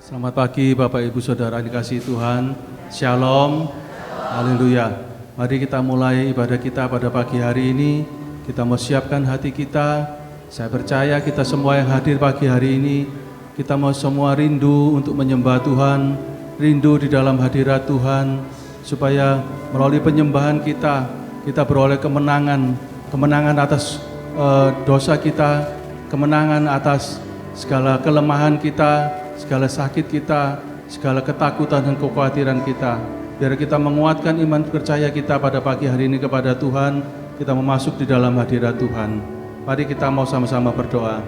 Selamat pagi Bapak Ibu Saudara dikasihi Tuhan. Shalom. Haleluya. Mari kita mulai ibadah kita pada pagi hari ini. Kita mau siapkan hati kita. Saya percaya kita semua yang hadir pagi hari ini, kita mau semua rindu untuk menyembah Tuhan, rindu di dalam hadirat Tuhan, supaya melalui penyembahan kita beroleh kemenangan atas dosa kita, kemenangan atas segala kelemahan kita, segala sakit kita, segala ketakutan dan kekhawatiran kita. Biar kita menguatkan iman percaya kita pada pagi hari ini kepada Tuhan, kita memasuk di dalam hadirat Tuhan. Mari kita mau sama-sama berdoa.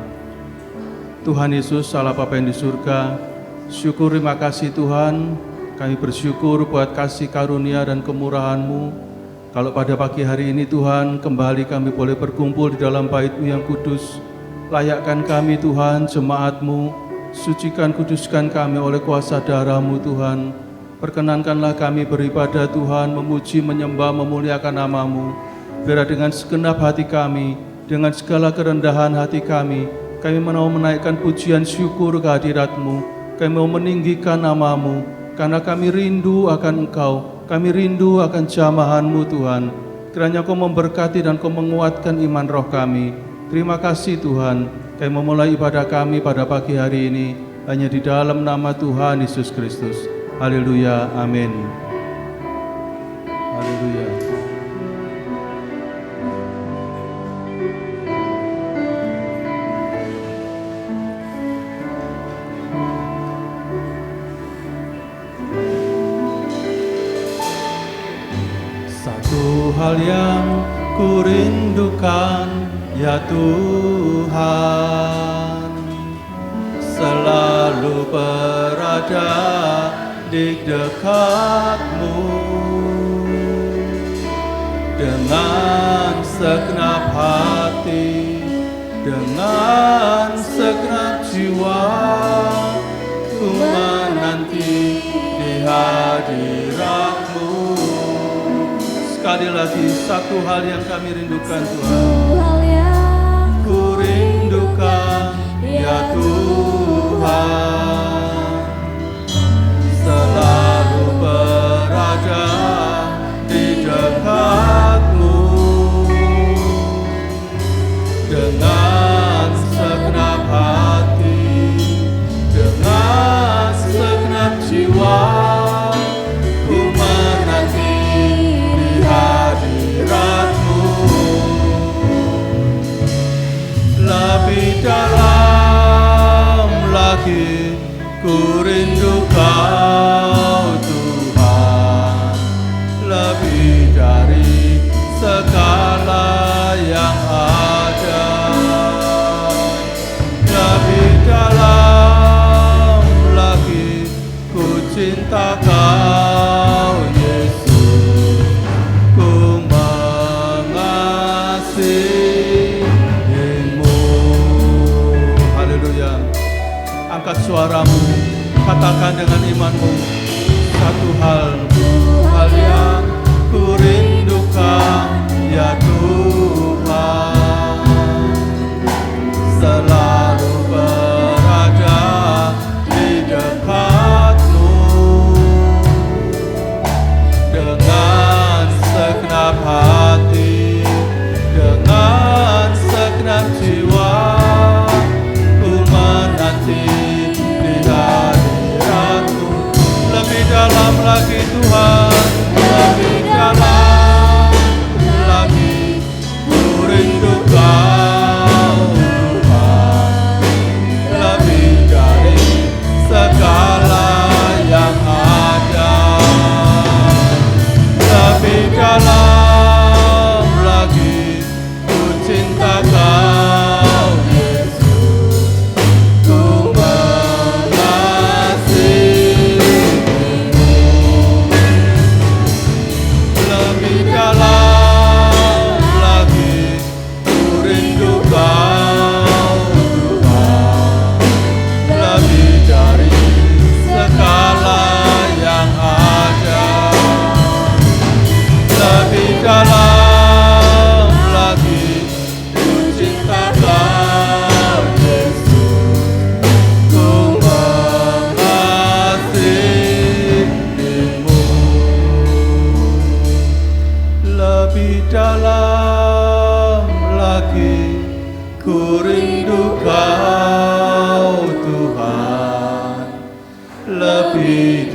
Tuhan Yesus, Allah Bapa yang di surga, syukur terima kasih Tuhan, kami bersyukur buat kasih karunia dan kemurahan-Mu. Kalau pada pagi hari ini Tuhan, kembali kami boleh berkumpul di dalam bait-Mu yang kudus. Layakkan kami Tuhan, jemaat-Mu, sucikan kuduskan kami oleh kuasa darah-Mu Tuhan. Perkenankanlah kami beribadah Tuhan, memuji, menyembah, memuliakan nama-Mu. Biar dengan segenap hati kami, dengan segala kerendahan hati kami mau menaikkan pujian syukur kehadirat-Mu. Kami mau meninggikan nama-Mu, karena kami rindu akan Engkau, kami rindu akan jamahan-Mu Tuhan. Kiranya Kau memberkati dan Kau menguatkan iman roh kami. Terima kasih Tuhan, kami memulai ibadah kami pada pagi hari ini hanya di dalam nama Tuhan Yesus Kristus. Haleluya, amin. Haleluya. Satu hal yang ku rindukan, ya Tuhan, selalu berada di dekat-Mu. Dengan segenap hati, dengan segenap jiwa, ku menanti di hadirat-Mu. Sekali lagi, satu hal yang kami rindukan Tuhan, ku rindukan, ya Tuhan, selalu berada di dekat-Mu. Dengan segenap hati, dengan segenap jiwa, ku menanti di hadirat-Mu. Lebih dalam lagi ku rindu Kau Tuhan, lebih dari segala yang ada. Lebih dalam lagi ku cinta Kau Yesus, ku mengasihi-Mu. Haleluya. Angkat suaramu, katakan dengan imanmu, satu hal yang ku rindukan, ya Tuhan, selalu berada di dekat-Mu. Dengan segenap hati, dengan segenap jiwa, ku menanti di hadirat-Mu. Lebih dalam lagi Tuhan, lebih dalam lagi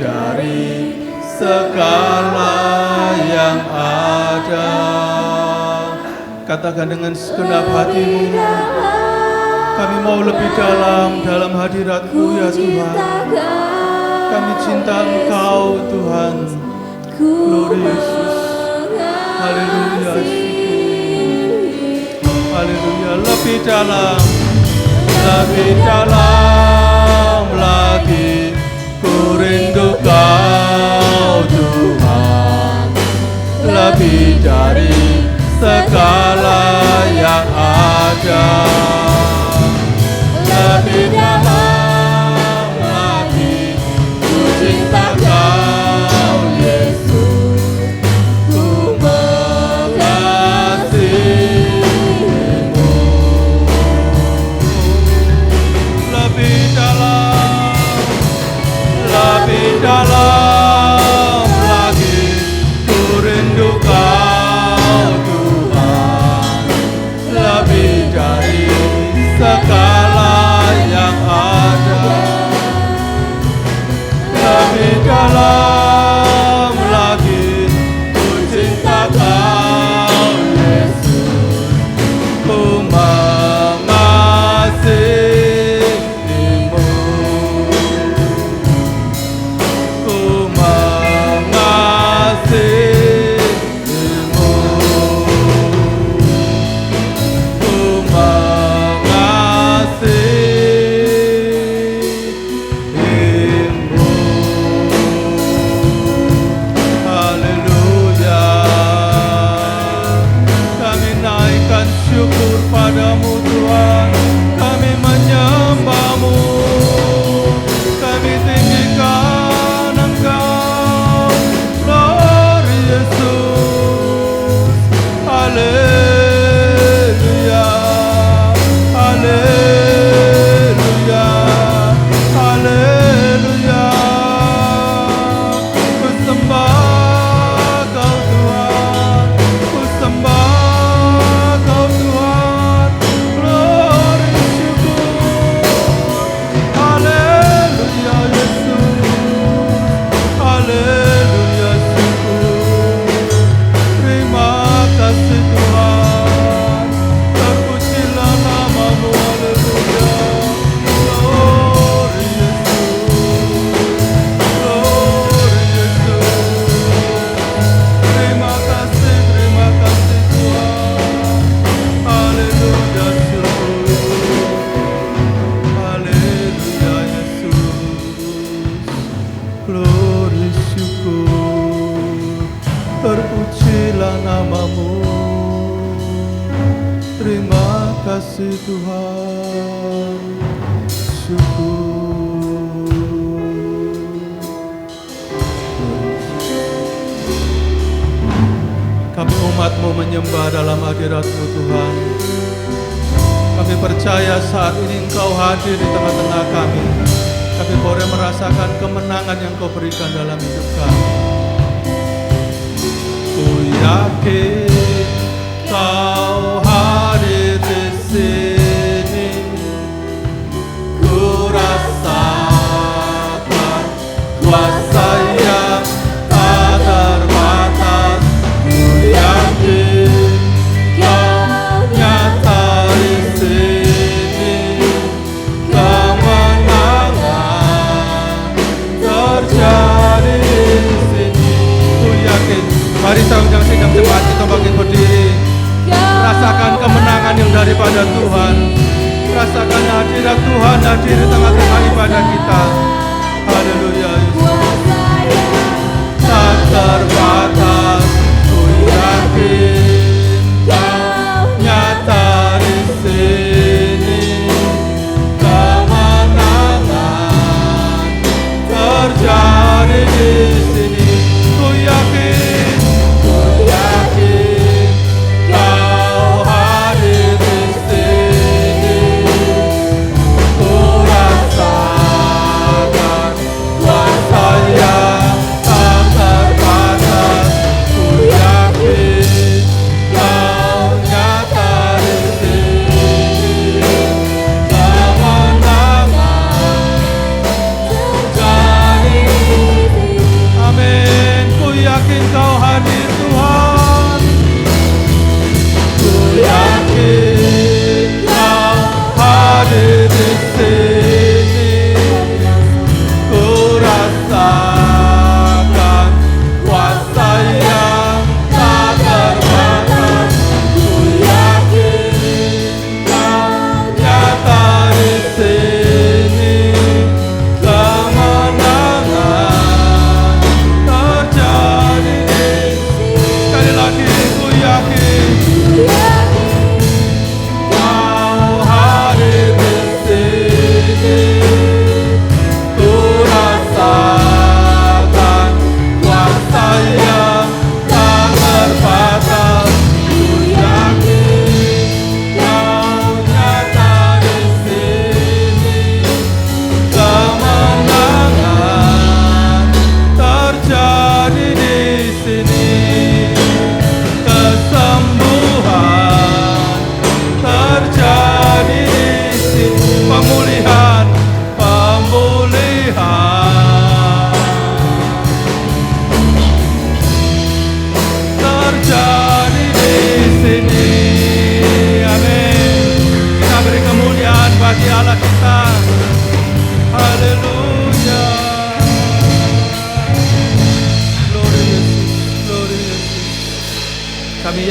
dari segala yang ada. Katakan dengan segenap hatimu, kami mau lebih dalam hadirat-Mu ya Tuhan. Kami cinta Engkau Tuhan. Glory Yesus. Haleluya. Haleluya. Lebih dalam lagi ku rindu Kau Tuhan. Lebih dari segala yang ada. Lebih dalam lagi ku cinta Kau Yesus. Ku mengasihi-Mu. Lebih dalam lagi ku rindu Kau Tuhan. Lebih dari segala yang ada. Lebih dalam lagi ku cinta Kau Yesus. Ku mengasihi-Mu. Ku mengasihi-Mu. Ku mengasihi-Mu. Haleluya. Kami naikkan syukur padamu Tuhan. Kami menyembah-Mu. Kami tinggikan Engkau. Glory Yesus. Haleluya. Haleluya. Haleluya. Ku sembah Kau Tuhan. Ku sembah Kau Tuhan. Glory syukur. Haleluya Yesus. Haleluya syukur. Terima kasih Tuhan. Terpujilah nama-Mu. Haleluya. Glory Yesus. Glory Yesus. Terima kasih Tuhan. Haleluya syukur. Haleluya Yesus. Glory syukur. Terpujilah nama-Mu. Terima kasih Tuhan. Syukur. Kami umat-Mu menyembah dalam hadirat-Mu Tuhan. Kami percaya saat ini Engkau hadir di tengah-tengah kami. Kami boleh merasakan kemenangan yang Kau berikan dalam hidup kami. Ku yakin Kau hadir di sini. Ku rasakan kuasa yang tak terbatas. Ku yakin Kau nyata di sini. Kemenangan terjadi di sini. Ku yakin. Mari saya undang sidang jemaat kita bangkit berdiri. Rasakan kemenangan yang daripada Tuhan. Rasakan hadirat Tuhan hadir di tengah-tengah ibadah kita. Haleluya. Tak terbatas. Ku yakin Kau nyata di sini. Kemenangan terjadi di sini. Ku yakin Kau hadir di sini. Ku rasakan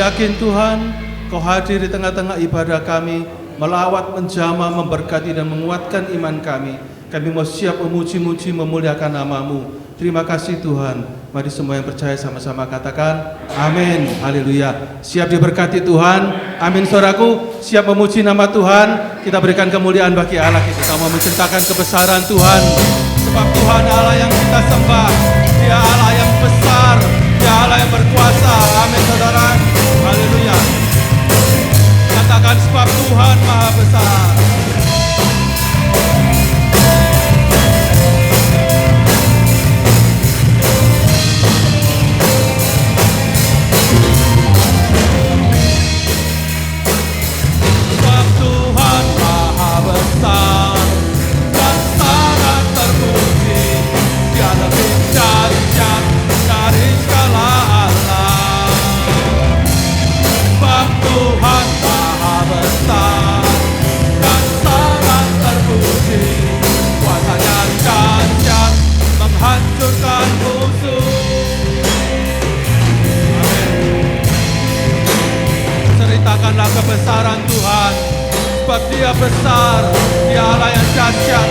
yakin Tuhan, Kau hadir di tengah-tengah ibadah kami, melawat, menjamah, memberkati dan menguatkan iman kami. Kami mau siap memuji-muji, memuliakan nama-Mu. Terima kasih Tuhan. Mari semua yang percaya sama-sama katakan amin. Haleluya. Siap diberkati Tuhan. Amin saudaraku. Siap memuji nama Tuhan. Kita berikan kemuliaan bagi Allah. Kita mau menceritakan kebesaran Tuhan. Sebab Tuhan Allah yang kita sembah, Dia Allah yang besar, Dia Allah yang berkuasa. Amin saudara. Haleluya. Katakan sebab Tuhan Maha Besar. Ceritakanlah kebesaran Tuhan, sebab Dia besar, Dia Allah yang dahsyat.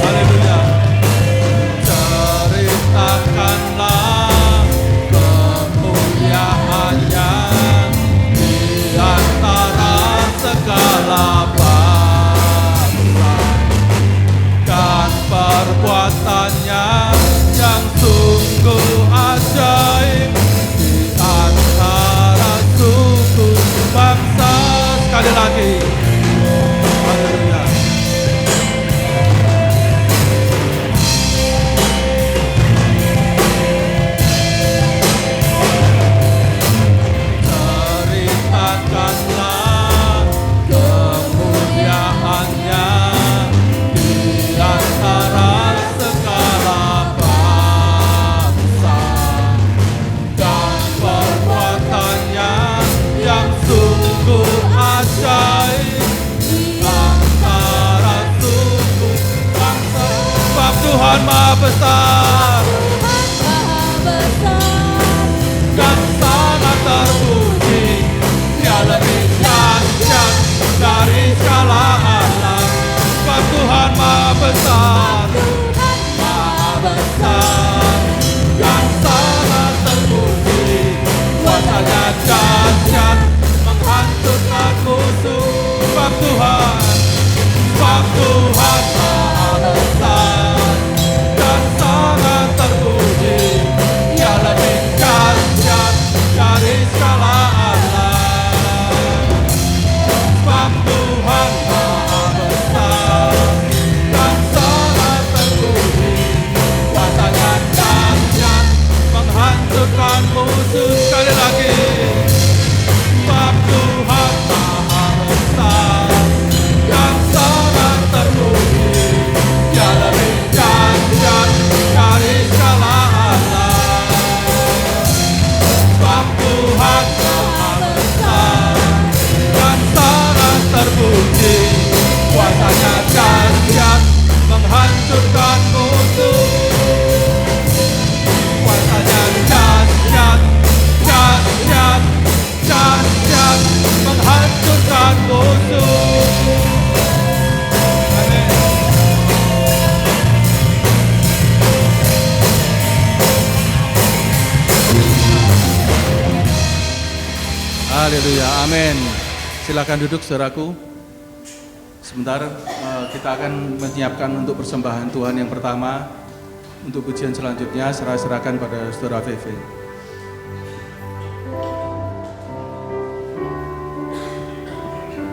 Haleluya. Ceritakanlah kemuliaan-Nya di antara segala bangsa, dan perbuatan-Nya yang sungguh ajaib di antara suku bangsa. Sekali lagi, haleluya. Ceritakanlah kemuliaan-Nya di antara segala bangsa, dan perbuatan-Nya yang sungguh ajaib di antara suku bangsa. Sebab Tuhan Maha Besar dan sangat terpuji, Dia lebih dahsyat dari segala alam. Sebab Tuhan Maha Besar, Maha Besar dan sangat terpuji, kuasa-Nya dahsyat menghancurkan musuh. Sebab Tuhan Maha Besar dan sangat terpuji, Dia lebih dahsyat dari segala alam. Sebab Tuhan Maha Besar dan sangat terpuji, kuasa-Nya dahsyat menghancurkan musuh. Sekali lagi, sebab Tuhan Maha Besar dan sangat terpuji, Dia lebih dahsyat dari segala alam. Sebab Tuhan Maha Besar dan sangat terpuji, kuasa-Nya dahsyat menghancurkan musuh. Kuasa-Nya dahsyat, dahsyat, dahsyat menghancurkan musuh. Amin. Haleluya, amin. Silakan duduk saudaraku. Sebentar kita akan menyiapkan untuk persembahan Tuhan yang pertama. Untuk pujian selanjutnya serahkan pada saudara Feve.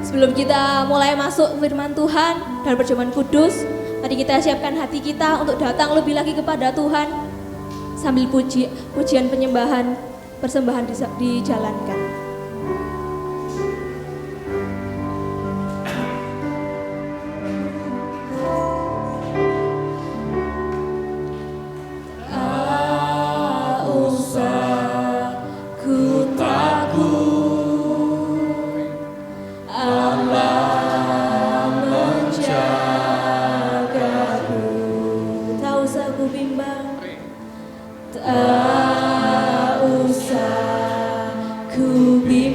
Sebelum kita mulai masuk firman Tuhan dan perjamuan kudus, mari kita siapkan hati kita untuk datang lebih lagi kepada Tuhan sambil pujian penyembahan, persembahan dijalankan. Tak usah ku bimbang.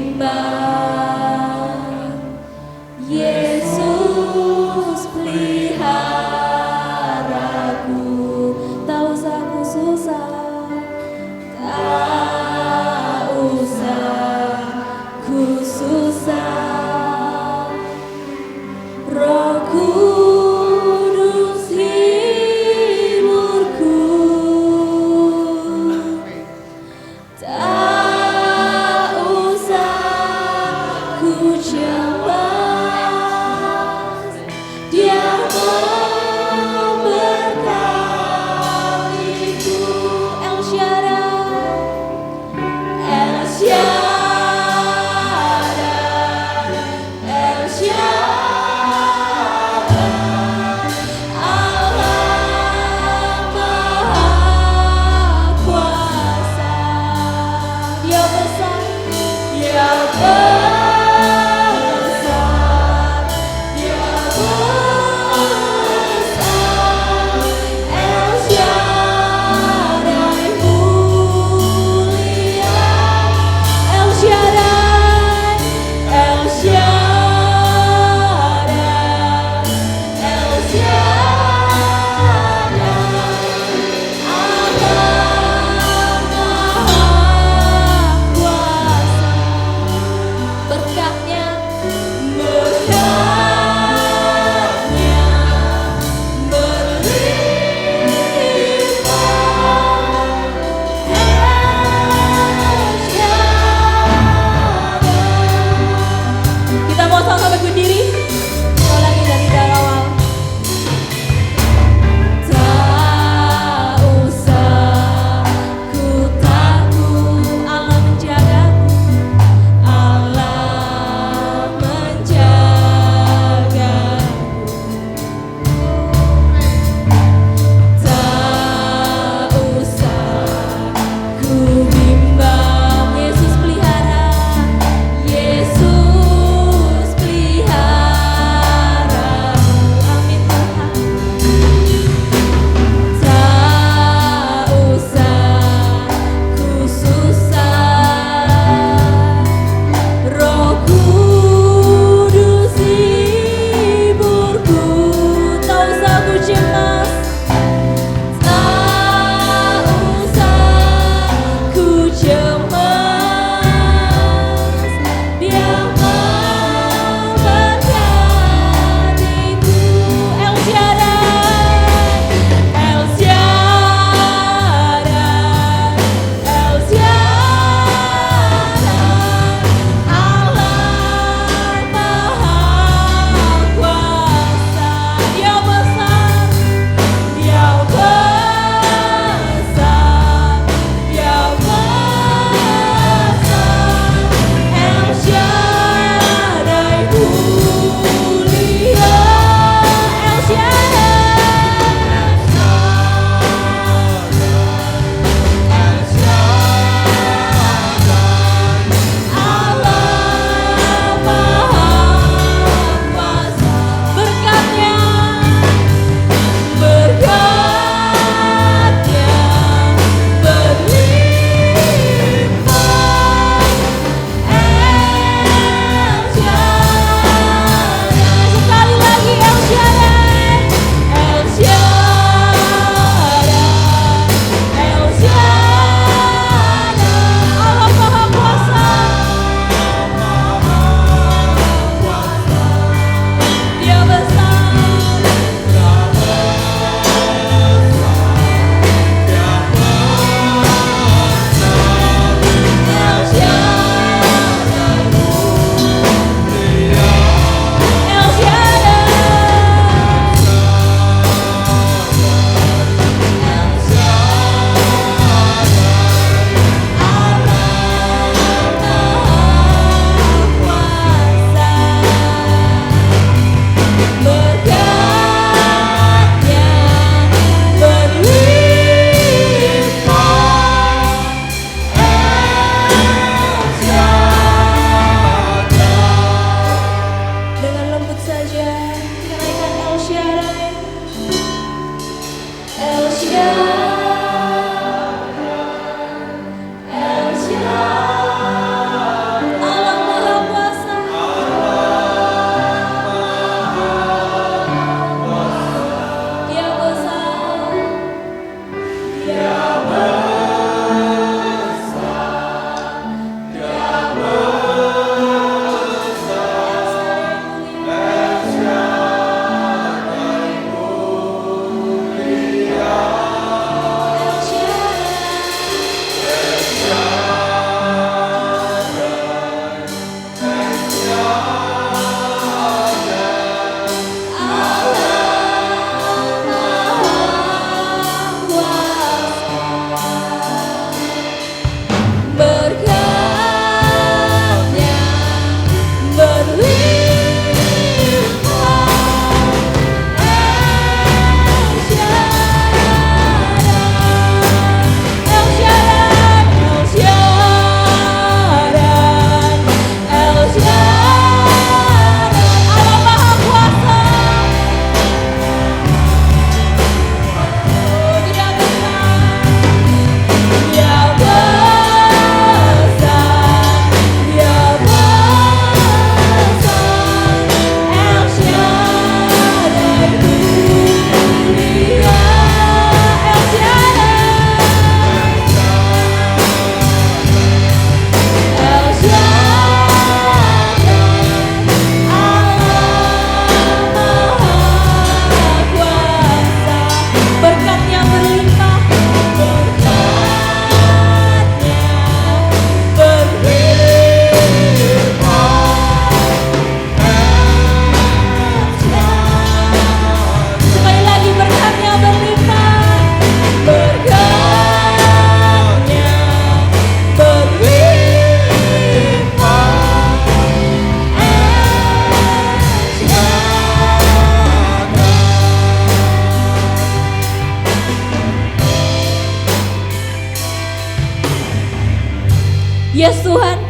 Yes Tuhan,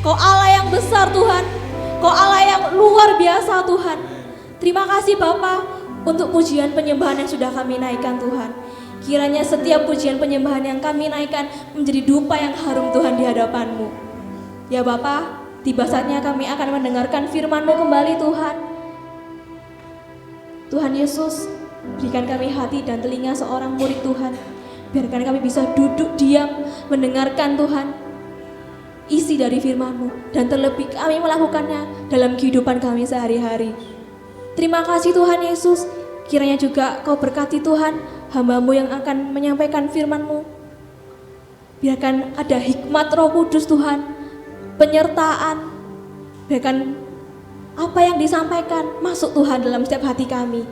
Kau Allah yang besar Tuhan, Kau Allah yang luar biasa Tuhan. Terima kasih Bapa untuk pujian penyembahan yang sudah kami naikkan Tuhan. Kiranya setiap pujian penyembahan yang kami naikkan menjadi dupa yang harum Tuhan di hadapan-Mu. Ya Bapa, tiba saatnya kami akan mendengarkan firman-Mu kembali Tuhan. Tuhan Yesus, berikan kami hati dan telinga seorang murid Tuhan. Biarkan kami bisa duduk diam mendengarkan Tuhan isi dari firman-Mu, dan terlebih kami melakukannya dalam kehidupan kami sehari-hari. Terima kasih Tuhan Yesus. Kiranya juga Kau berkati Tuhan hamba-Mu yang akan menyampaikan firman-Mu. Biarkan ada hikmat Roh Kudus Tuhan, penyertaan. Biarkan apa yang disampaikan masuk Tuhan dalam setiap hati kami.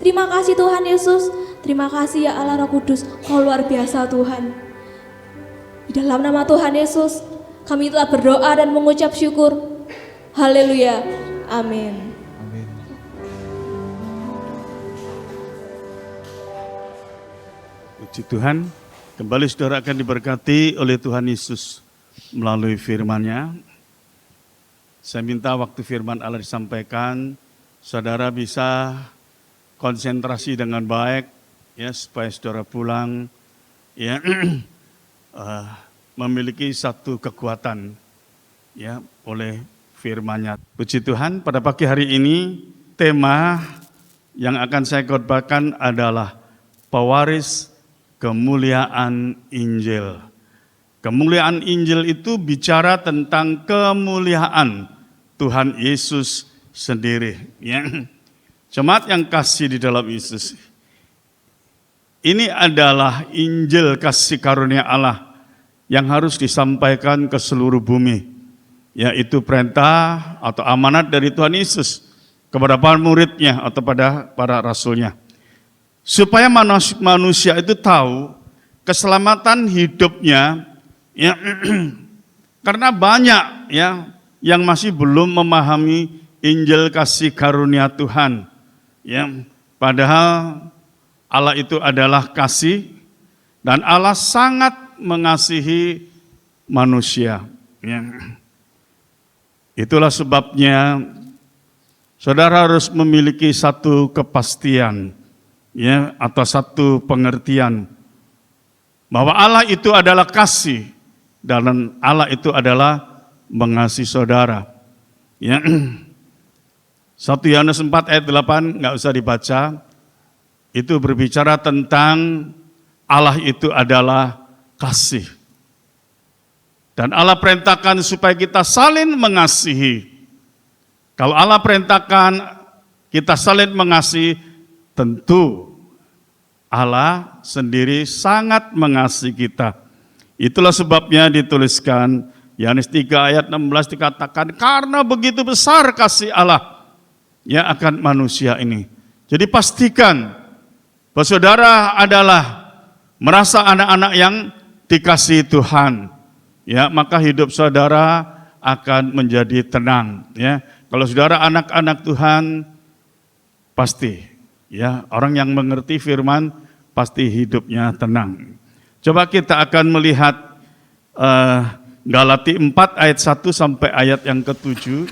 Terima kasih Tuhan Yesus. Terima kasih ya Allah Roh Kudus, Kau luar biasa Tuhan. Di dalam nama Tuhan Yesus kami telah berdoa dan mengucap syukur. Haleluya. Amin. Puji Tuhan, kembali saudara akan diberkati oleh Tuhan Yesus melalui firman-Nya. Saya minta waktu firman Allah disampaikan, saudara bisa konsentrasi dengan baik, ya, supaya saudara pulang, ya, memiliki satu kekuatan, ya, oleh firman-Nya. Puji Tuhan, pada pagi hari ini tema yang akan saya khotbahkan adalah pewaris kemuliaan Injil. Kemuliaan Injil itu bicara tentang kemuliaan Tuhan Yesus sendiri. Ya. Jemaat yang kasih di dalam Yesus, ini adalah Injil kasih karunia Allah yang harus disampaikan ke seluruh bumi, yaitu perintah atau amanat dari Tuhan Yesus kepada para muridnya atau pada para rasulnya. Supaya manusia itu tahu keselamatan hidupnya, ya, karena banyak ya yang masih belum memahami Injil kasih karunia Tuhan. Ya, padahal Allah itu adalah kasih dan Allah sangat mengasihi manusia. Ya. Itulah sebabnya saudara harus memiliki satu kepastian, ya, atau satu pengertian bahwa Allah itu adalah kasih dan Allah itu adalah mengasihi saudara. Ya. 1 Yohanes 4 ayat 8 nggak usah dibaca. Itu berbicara tentang Allah itu adalah kasih. Dan Allah perintahkan supaya kita saling mengasihi. Kalau Allah perintahkan kita saling mengasihi, tentu Allah sendiri sangat mengasihi kita. Itulah sebabnya dituliskan Yohanes 3 ayat 16 dikatakan, karena begitu besar kasih Allah yang akan manusia ini. Jadi pastikan bahwa saudara adalah merasa anak-anak yang dikasihi Tuhan. Ya, maka hidup saudara akan menjadi tenang. Ya, kalau saudara anak-anak Tuhan, pasti ya, orang yang mengerti firman pasti hidupnya tenang. Coba kita akan melihat Galatia 4 ayat 1 sampai ayat yang ke-7.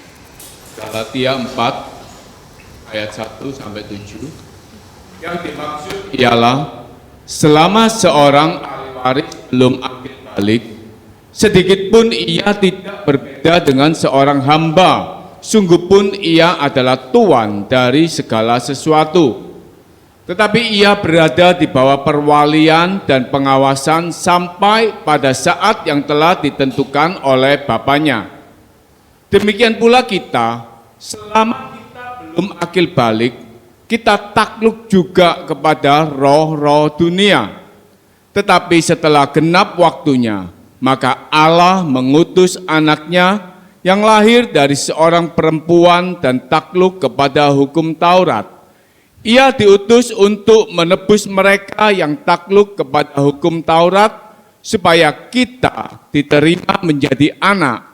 Galatia 4 ayat 1 sampai 7. Yang dimaksud ialah selama seorang ahli waris belum akil balik, sedikit pun ia tidak berbeda dengan seorang hamba. Sungguh pun ia adalah tuan dari segala sesuatu. Tetapi ia berada di bawah perwalian dan pengawasan sampai pada saat yang telah ditentukan oleh Bapaknya. Demikian pula kita, selama kita belum akil balik, kita takluk juga kepada roh-roh dunia. Tetapi setelah genap waktunya, maka Allah mengutus anaknya yang lahir dari seorang perempuan dan takluk kepada hukum Taurat. Ia diutus untuk menebus mereka yang takluk kepada hukum Taurat, supaya kita diterima menjadi anak.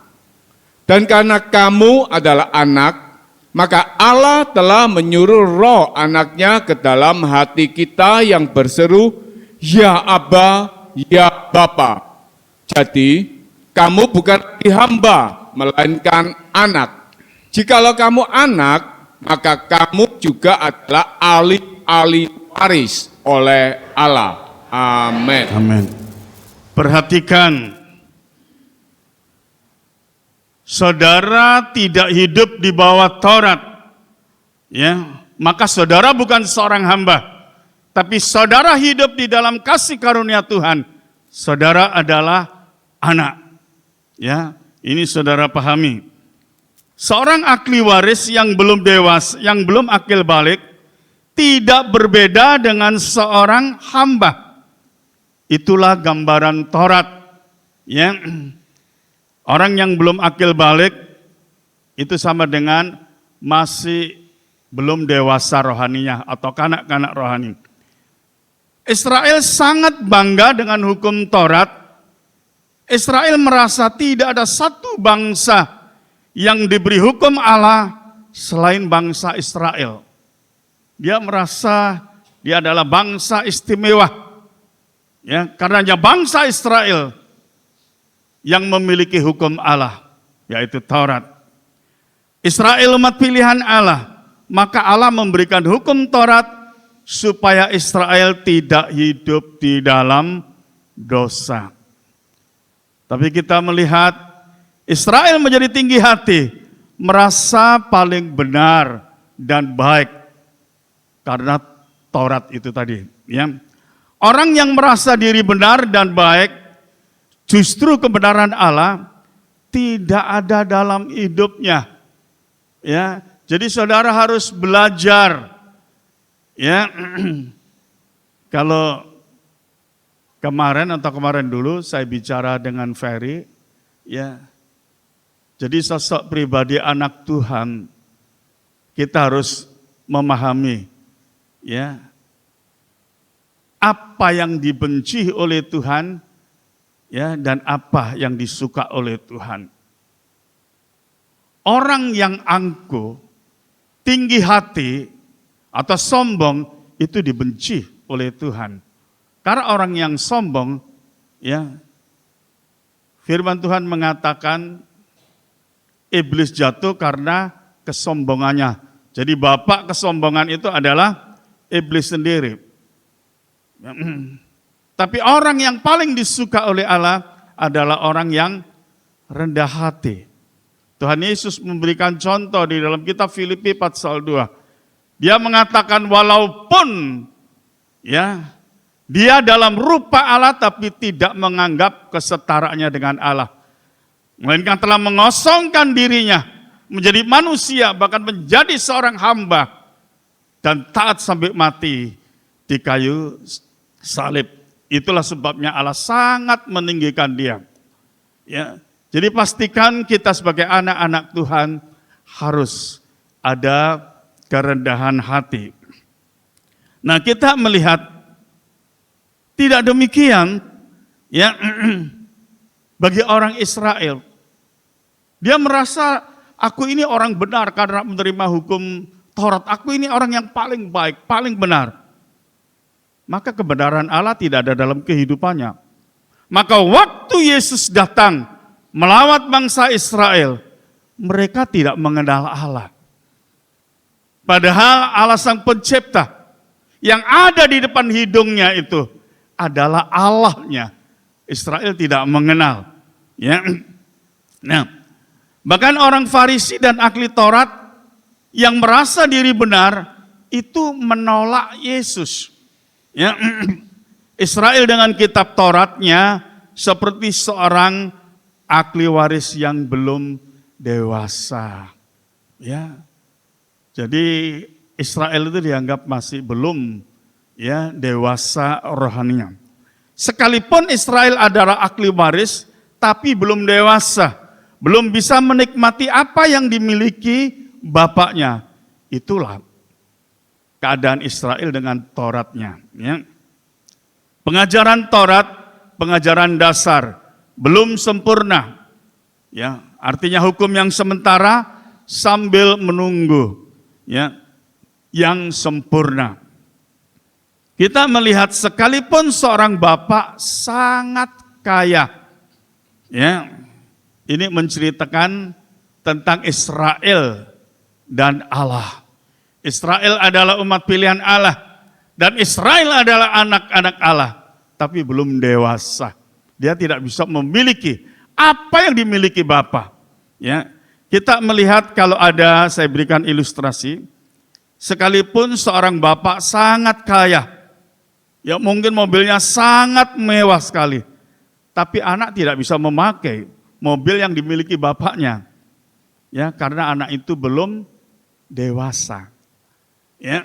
Dan karena kamu adalah anak, maka Allah telah menyuruh roh anaknya ke dalam hati kita yang berseru, Ya Aba, Ya Bapa. Jadi, kamu bukan lagi hamba, melainkan anak. Jikalau kamu anak, maka kamu juga adalah ahli waris oleh Allah. Amin. Amin. Perhatikan, saudara tidak hidup di bawah Taurat, ya, maka saudara bukan seorang hamba, tapi saudara hidup di dalam kasih karunia Tuhan. Saudara adalah anak. Ya, ini saudara pahami. Seorang ahli waris yang belum dewasa, yang belum akil balik, tidak berbeda dengan seorang hamba. Itulah gambaran Taurat. Ya. Orang yang belum akil balik itu sama dengan masih belum dewasa rohaninya atau kanak-kanak rohani. Israel sangat bangga dengan hukum Taurat. Israel merasa tidak ada satu bangsa yang diberi hukum Allah selain bangsa Israel. Dia merasa dia adalah bangsa istimewa. Ya, karenanya bangsa Israel yang memiliki hukum Allah, yaitu Taurat. Israel umat pilihan Allah, maka Allah memberikan hukum Taurat supaya Israel tidak hidup di dalam dosa. Tapi kita melihat Israel menjadi tinggi hati, merasa paling benar dan baik karena Taurat itu tadi. Ya. Orang yang merasa diri benar dan baik, justru kebenaran Allah tidak ada dalam hidupnya. Ya, jadi saudara harus belajar. Ya, kalau kemarin dulu saya bicara dengan Ferry, ya. Jadi sosok pribadi anak Tuhan kita harus memahami, ya, apa yang dibenci oleh Tuhan, ya, dan apa yang disuka oleh Tuhan. Orang yang angkuh, tinggi hati atau sombong itu dibenci oleh Tuhan. Karena orang yang sombong, ya, firman Tuhan mengatakan iblis jatuh karena kesombongannya. Jadi bapak kesombongan itu adalah iblis sendiri. Tapi orang yang paling disuka oleh Allah adalah orang yang rendah hati. Tuhan Yesus memberikan contoh di dalam kitab Filipi pasal 2. Dia mengatakan walaupun, ya, dia dalam rupa Allah tapi tidak menganggap kesetaraannya dengan Allah. Melainkan telah mengosongkan dirinya menjadi manusia, bahkan menjadi seorang hamba dan taat sampai mati di kayu salib. Itulah sebabnya Allah sangat meninggikan dia. Ya, jadi pastikan kita sebagai anak-anak Tuhan harus ada kerendahan hati. Nah, kita melihat tidak demikian, ya, bagi orang Israel. Dia merasa aku ini orang benar karena menerima hukum Taurat. Aku ini orang yang paling baik, paling benar. Maka kebenaran Allah tidak ada dalam kehidupannya. Maka waktu Yesus datang melawat bangsa Israel, mereka tidak mengenal Allah. Padahal Allah Sang Pencipta yang ada di depan hidungnya itu adalah Allahnya. Israel tidak mengenal. Ya. Nah, bahkan orang Farisi dan ahli Taurat yang merasa diri benar itu menolak Yesus. Ya. Israel dengan kitab Tauratnya seperti seorang ahli waris yang belum dewasa. Ya. Jadi Israel itu dianggap masih belum, ya, dewasa rohaninya. Sekalipun Israel adalah ahli waris, tapi belum dewasa, belum bisa menikmati apa yang dimiliki bapaknya. Itulah keadaan Israel dengan Tauratnya. Ya. Pengajaran Taurat, pengajaran dasar, belum sempurna. Ya, artinya hukum yang sementara sambil menunggu, ya, yang sempurna. Kita melihat sekalipun seorang bapak sangat kaya, ya, Ini menceritakan tentang Israel dan Allah. Israel adalah umat pilihan Allah dan Israel adalah anak-anak Allah, tapi belum dewasa. Dia tidak bisa memiliki apa yang dimiliki Bapa. Ya, kita melihat kalau ada, saya berikan ilustrasi, sekalipun seorang bapak sangat kaya, ya mungkin mobilnya sangat mewah sekali, tapi anak tidak bisa memakai mobil yang dimiliki bapaknya, ya karena anak itu belum dewasa. Ya,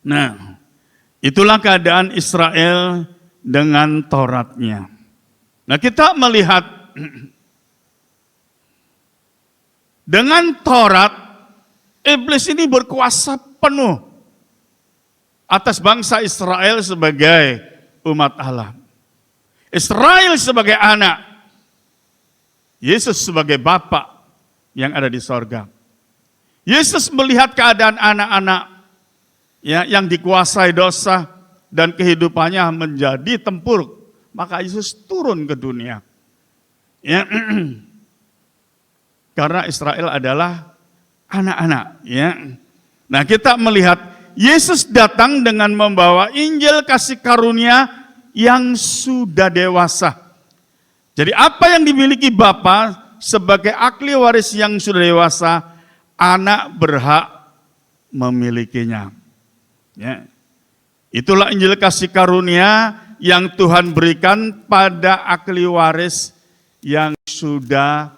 nah itulah keadaan Israel dengan Tauratnya. Nah kita melihat dengan Taurat, iblis ini berkuasa penuh atas bangsa Israel sebagai umat Allah. Israel sebagai anak, Yesus sebagai Bapa yang ada di sorga. Yesus melihat keadaan anak-anak ya, yang dikuasai dosa dan kehidupannya menjadi tempuruk. Maka Yesus turun ke dunia. Ya, karena Israel adalah anak-anak. Ya. Nah kita melihat Yesus datang dengan membawa Injil kasih karunia yang sudah dewasa. Jadi apa yang dimiliki Bapa sebagai ahli waris yang sudah dewasa, anak berhak memilikinya. Ya. Itulah Injil kasih karunia yang Tuhan berikan pada ahli waris yang sudah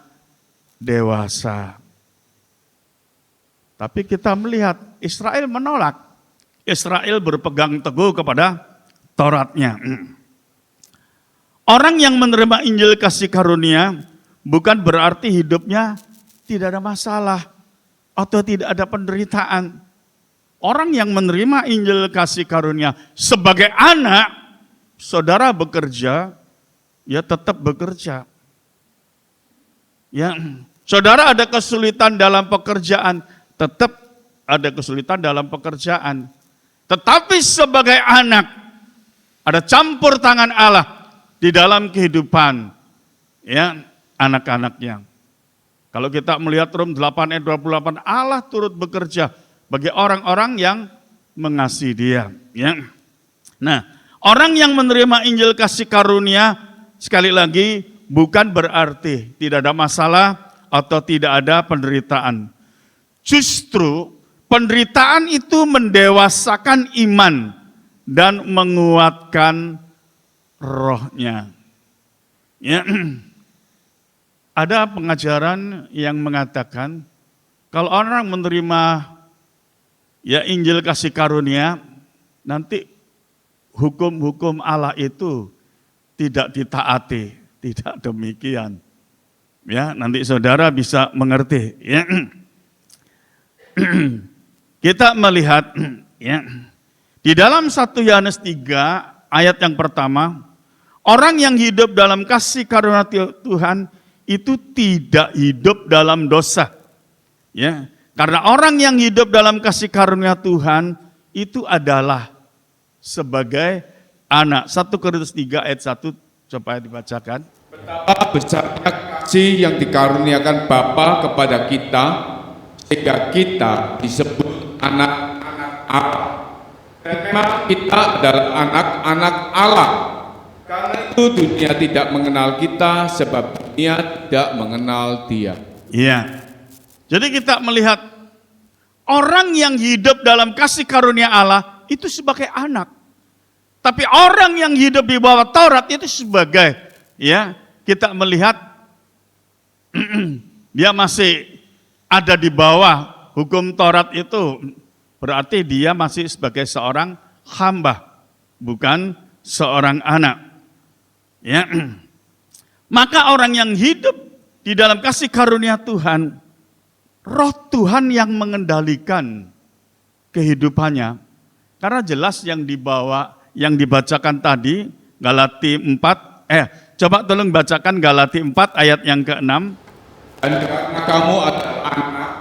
dewasa. Tapi kita melihat Israel menolak. Israel berpegang teguh kepada Tauratnya. Orang yang menerima Injil kasih karunia bukan berarti hidupnya tidak ada masalah atau tidak ada penderitaan. Orang yang menerima Injil kasih karunia sebagai anak, saudara bekerja, ya tetap bekerja. Ya, saudara ada kesulitan dalam pekerjaan, tetap ada kesulitan dalam pekerjaan. Tetapi sebagai anak, ada campur tangan Allah di dalam kehidupan ya anak-anaknya. Kalau kita melihat Rom 8 ayat 28, Allah turut bekerja bagi orang-orang yang mengasihi Dia. Ya. Nah, orang yang menerima Injil kasih karunia, sekali lagi bukan berarti tidak ada masalah atau tidak ada penderitaan. Justru penderitaan itu mendewasakan iman dan menguatkan rohnya. Ya. Ada pengajaran yang mengatakan kalau orang menerima ya Injil kasih karunia, nanti hukum-hukum Allah itu tidak ditaati. Tidak demikian. Ya, nanti saudara bisa mengerti. Ya. Kita melihat ya, di dalam 1 Yohanes 3 ayat yang pertama, orang yang hidup dalam kasih karunia Tuhan itu tidak hidup dalam dosa. Ya, karena orang yang hidup dalam kasih karunia Tuhan itu adalah sebagai anak. 1 Korintus 3 ayat 1 coba dibacakan. Betapa besarnya kasih yang dikaruniakan Bapa kepada kita sehingga kita disebut anak-anak Allah. Dan memang kita adalah anak-anak Allah. Karena itu dunia tidak mengenal kita sebab dunia tidak mengenal Dia. Iya. Jadi kita melihat orang yang hidup dalam kasih karunia Allah itu sebagai anak. Tapi orang yang hidup di bawah Taurat itu sebagai, ya, kita melihat dia masih ada di bawah hukum Taurat itu, berarti dia masih sebagai seorang hamba, bukan seorang anak. Ya. Maka orang yang hidup di dalam kasih karunia Tuhan, Roh Tuhan yang mengendalikan kehidupannya. Karena jelas yang dibacakan tadi, Galati 4, coba tolong bacakan Galati 4 ayat yang ke-6. Dan karena kamu adalah anak,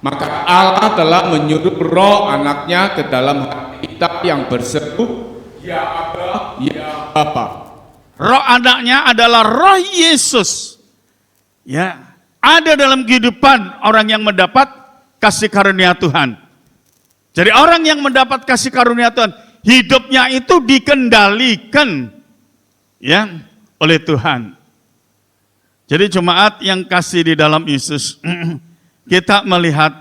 maka Allah telah menyuruh roh anaknya ke dalam hati kita yang berseru, Ya Aba, Ya Bapa. Roh anaknya adalah roh Yesus Ya, ada dalam kehidupan orang yang mendapat kasih karunia Tuhan. Jadi orang yang mendapat kasih karunia Tuhan, hidupnya itu dikendalikan ya oleh Tuhan. Jadi jemaat yang kasih di dalam Yesus, kita melihat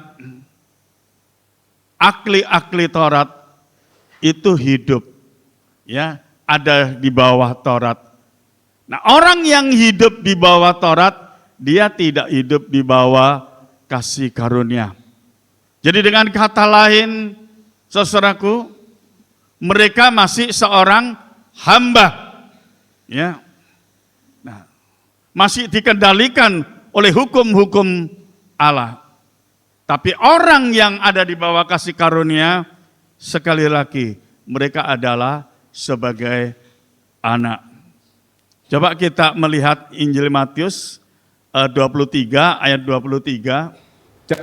ahli-ahli Taurat itu hidup, ya, ada di bawah Taurat. Nah, orang yang hidup di bawah Taurat, dia tidak hidup di bawah kasih karunia. Jadi dengan kata lain, saudaraku, mereka masih seorang hamba, ya. Nah, masih dikendalikan oleh hukum-hukum Allah. Tapi orang yang ada di bawah kasih karunia, sekali lagi, mereka adalah sebagai anak. Coba kita melihat Injil Matius 23 ayat 23.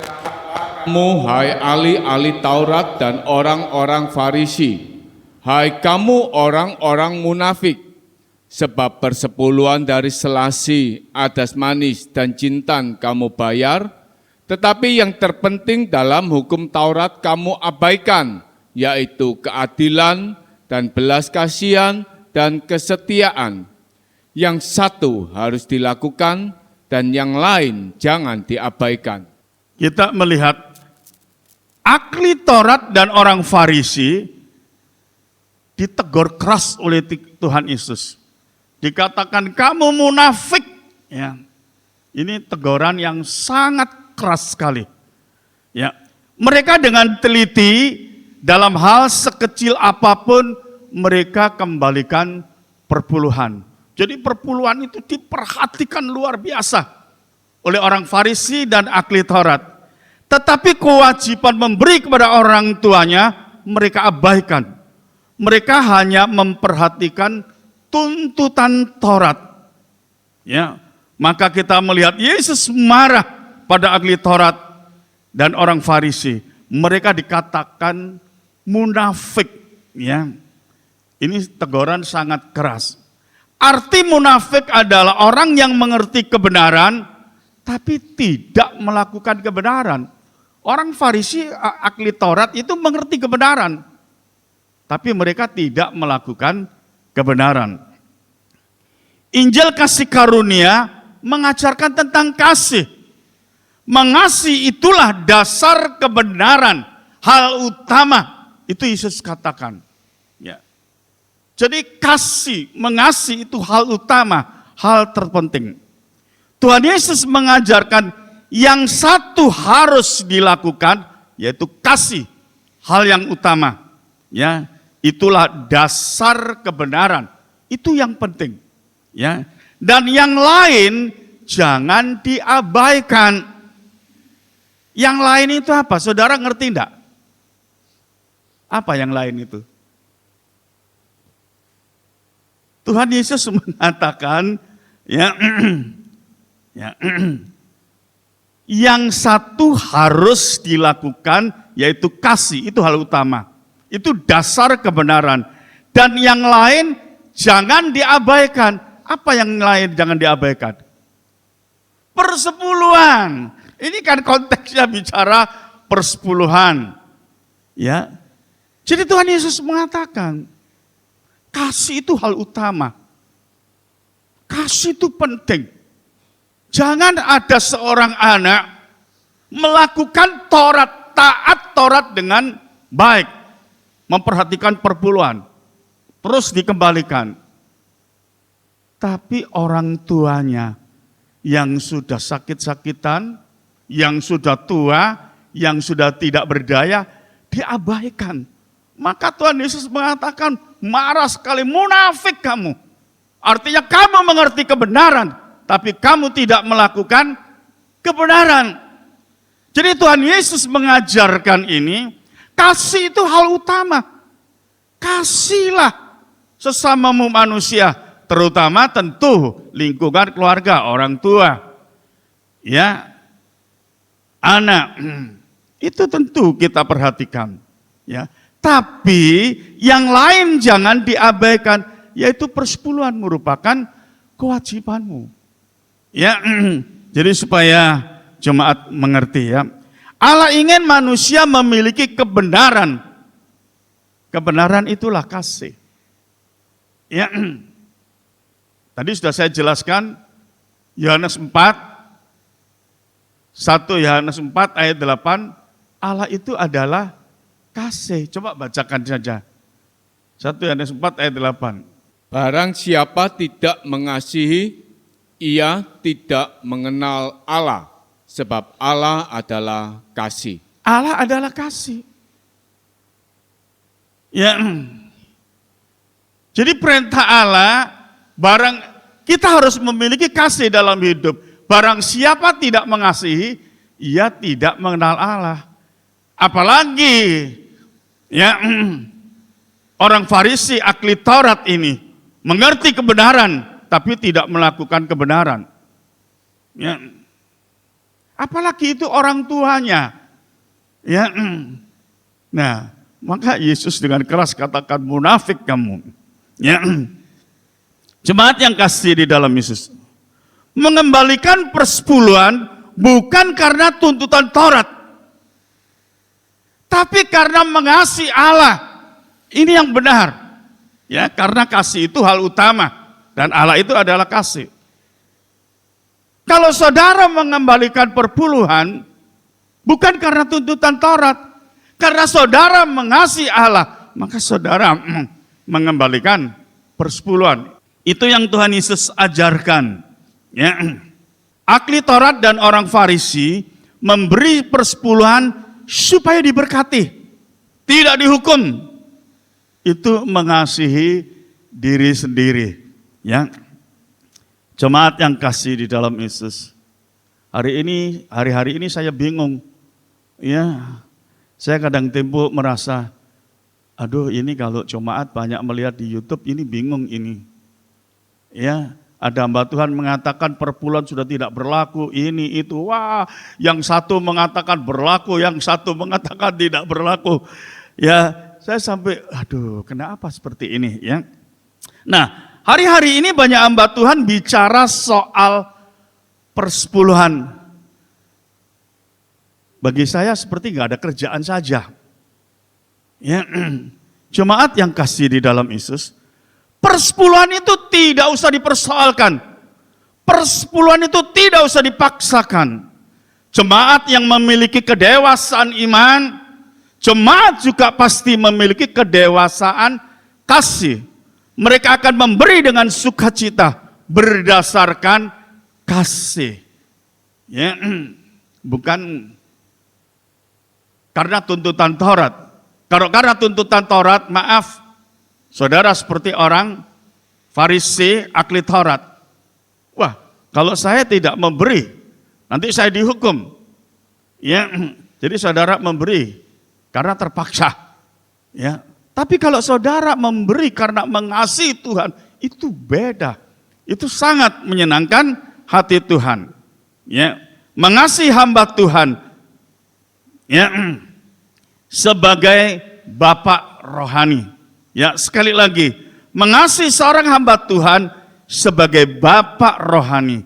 Kamu, hai ahli-ahli Taurat dan orang-orang Farisi, hai kamu orang-orang munafik, sebab persepuluhan dari selasi, adas manis, dan jintan kamu bayar, tetapi yang terpenting dalam hukum Taurat kamu abaikan, yaitu keadilan dan belas kasihan dan kesetiaan. Yang satu harus dilakukan dan yang lain jangan diabaikan. Kita melihat ahli Taurat dan orang Farisi ditegur keras oleh Tuhan Yesus. Dikatakan kamu munafik. Ya. Ini teguran yang sangat keras sekali. Ya. Mereka dengan teliti dalam hal sekecil apapun mereka kembalikan perpuluhan. Jadi perpuluhan itu diperhatikan luar biasa oleh orang Farisi dan ahli Taurat. Tetapi kewajiban memberi kepada orang tuanya mereka abaikan. Mereka hanya memperhatikan tuntutan Taurat. Ya, maka kita melihat Yesus marah pada ahli Taurat dan orang Farisi. Mereka dikatakan munafik. Ya, ini teguran sangat keras. Arti munafik adalah orang yang mengerti kebenaran, tapi tidak melakukan kebenaran. Orang Farisi, ahli Taurat itu mengerti kebenaran, tapi mereka tidak melakukan kebenaran. Injil kasih karunia mengajarkan tentang kasih. Mengasihi itulah dasar kebenaran, hal utama. Itu Yesus katakan. Ya. Jadi kasih, mengasihi itu hal utama, hal terpenting. Tuhan Yesus mengajarkan yang satu harus dilakukan, yaitu kasih, hal yang utama. Ya, itulah dasar kebenaran. Itu yang penting. Ya. Dan yang lain jangan diabaikan. Yang lain itu apa? Saudara ngerti enggak? Apa yang lain itu? Tuhan Yesus mengatakan, ya, yang satu harus dilakukan, yaitu kasih, itu hal utama. Itu dasar kebenaran. Dan yang lain jangan diabaikan. Apa yang lain jangan diabaikan? Persepuluhan. Ini kan konteksnya bicara persepuluhan. Ya. Jadi Tuhan Yesus mengatakan, kasih itu hal utama. Kasih itu penting. Jangan ada seorang anak melakukan Taurat, taat Taurat dengan baik. Memperhatikan perpuluhan. Terus dikembalikan. Tapi orang tuanya yang sudah sakit-sakitan, yang sudah tua, yang sudah tidak berdaya, diabaikan. Maka Tuhan Yesus mengatakan, marah sekali, munafik kamu. Artinya kamu mengerti kebenaran, tapi kamu tidak melakukan kebenaran. Jadi Tuhan Yesus mengajarkan ini, kasih itu hal utama. Kasihlah sesamamu manusia, terutama tentu lingkungan keluarga, orang tua. Ya, anak, itu tentu kita perhatikan. Ya. Tapi yang lain jangan diabaikan, yaitu persepuluhan merupakan kewajibanmu. Ya, Jadi supaya jemaat mengerti ya. Allah ingin manusia memiliki kebenaran. Kebenaran itulah kasih. Ya. Tadi sudah saya jelaskan Yohanes 4 1 Yohanes 4 ayat 8, Allah itu adalah kasih. Coba bacakan saja. 1 Yohanes 4 ayat 8. Barang siapa tidak mengasihi, ia tidak mengenal Allah, sebab Allah adalah kasih. Allah adalah kasih. Ya. Jadi perintah Allah, barang kita harus memiliki kasih dalam hidup. Barang siapa tidak mengasihi, ia tidak mengenal Allah. Apalagi ya orang Farisi ahli Taurat ini mengerti kebenaran tapi tidak melakukan kebenaran. Ya. Apalagi itu orang tuanya. Ya. Nah, maka Yesus dengan keras katakan munafik kamu. Ya. Jemaat yang kasih di dalam Yesus, mengembalikan persepuluhan bukan karena tuntutan Taurat, tapi karena mengasihi Allah. Ini yang benar. Ya, karena kasih itu hal utama dan Allah itu adalah kasih. Kalau saudara mengembalikan perpuluhan bukan karena tuntutan Taurat, karena saudara mengasihi Allah, maka saudara mengembalikan persepuluhan. Itu yang Tuhan Yesus ajarkan. Ya. Ahli Taurat dan orang Farisi memberi persepuluhan supaya diberkati, tidak dihukum. Itu mengasihi diri sendiri. Ya. Jemaat yang kasih di dalam Yesus. Hari-hari ini saya bingung. Ya. Saya kadang tempo merasa, aduh ini kalau jemaat banyak melihat di YouTube ini bingung ini. Ya, ada hamba Tuhan mengatakan perpuluhan sudah tidak berlaku, ini itu, wah, yang satu mengatakan berlaku, yang satu mengatakan tidak berlaku. Ya, saya sampai, aduh, kenapa seperti ini? Ya, nah, hari-hari ini banyak hamba Tuhan bicara soal persepuluhan. Bagi saya seperti nggak ada kerjaan saja. Ya, jemaat yang kasih di dalam Yesus. Persepuluhan itu tidak usah dipersoalkan. Persepuluhan itu tidak usah dipaksakan. Jemaat yang memiliki kedewasaan iman, jemaat juga pasti memiliki kedewasaan kasih. Mereka akan memberi dengan sukacita berdasarkan kasih. Ya, bukan karena tuntutan Taurat. Kalau karena tuntutan Taurat, maaf, saudara seperti orang Farisi ahli Taurat. Wah, kalau saya tidak memberi, nanti saya dihukum. Ya, jadi saudara memberi karena terpaksa. Ya, tapi kalau saudara memberi karena mengasihi Tuhan, itu beda. Itu sangat menyenangkan hati Tuhan. Ya, mengasihi hamba Tuhan. Ya, sebagai Bapak rohani. Ya, sekali lagi, mengasihi seorang hamba Tuhan sebagai Bapak rohani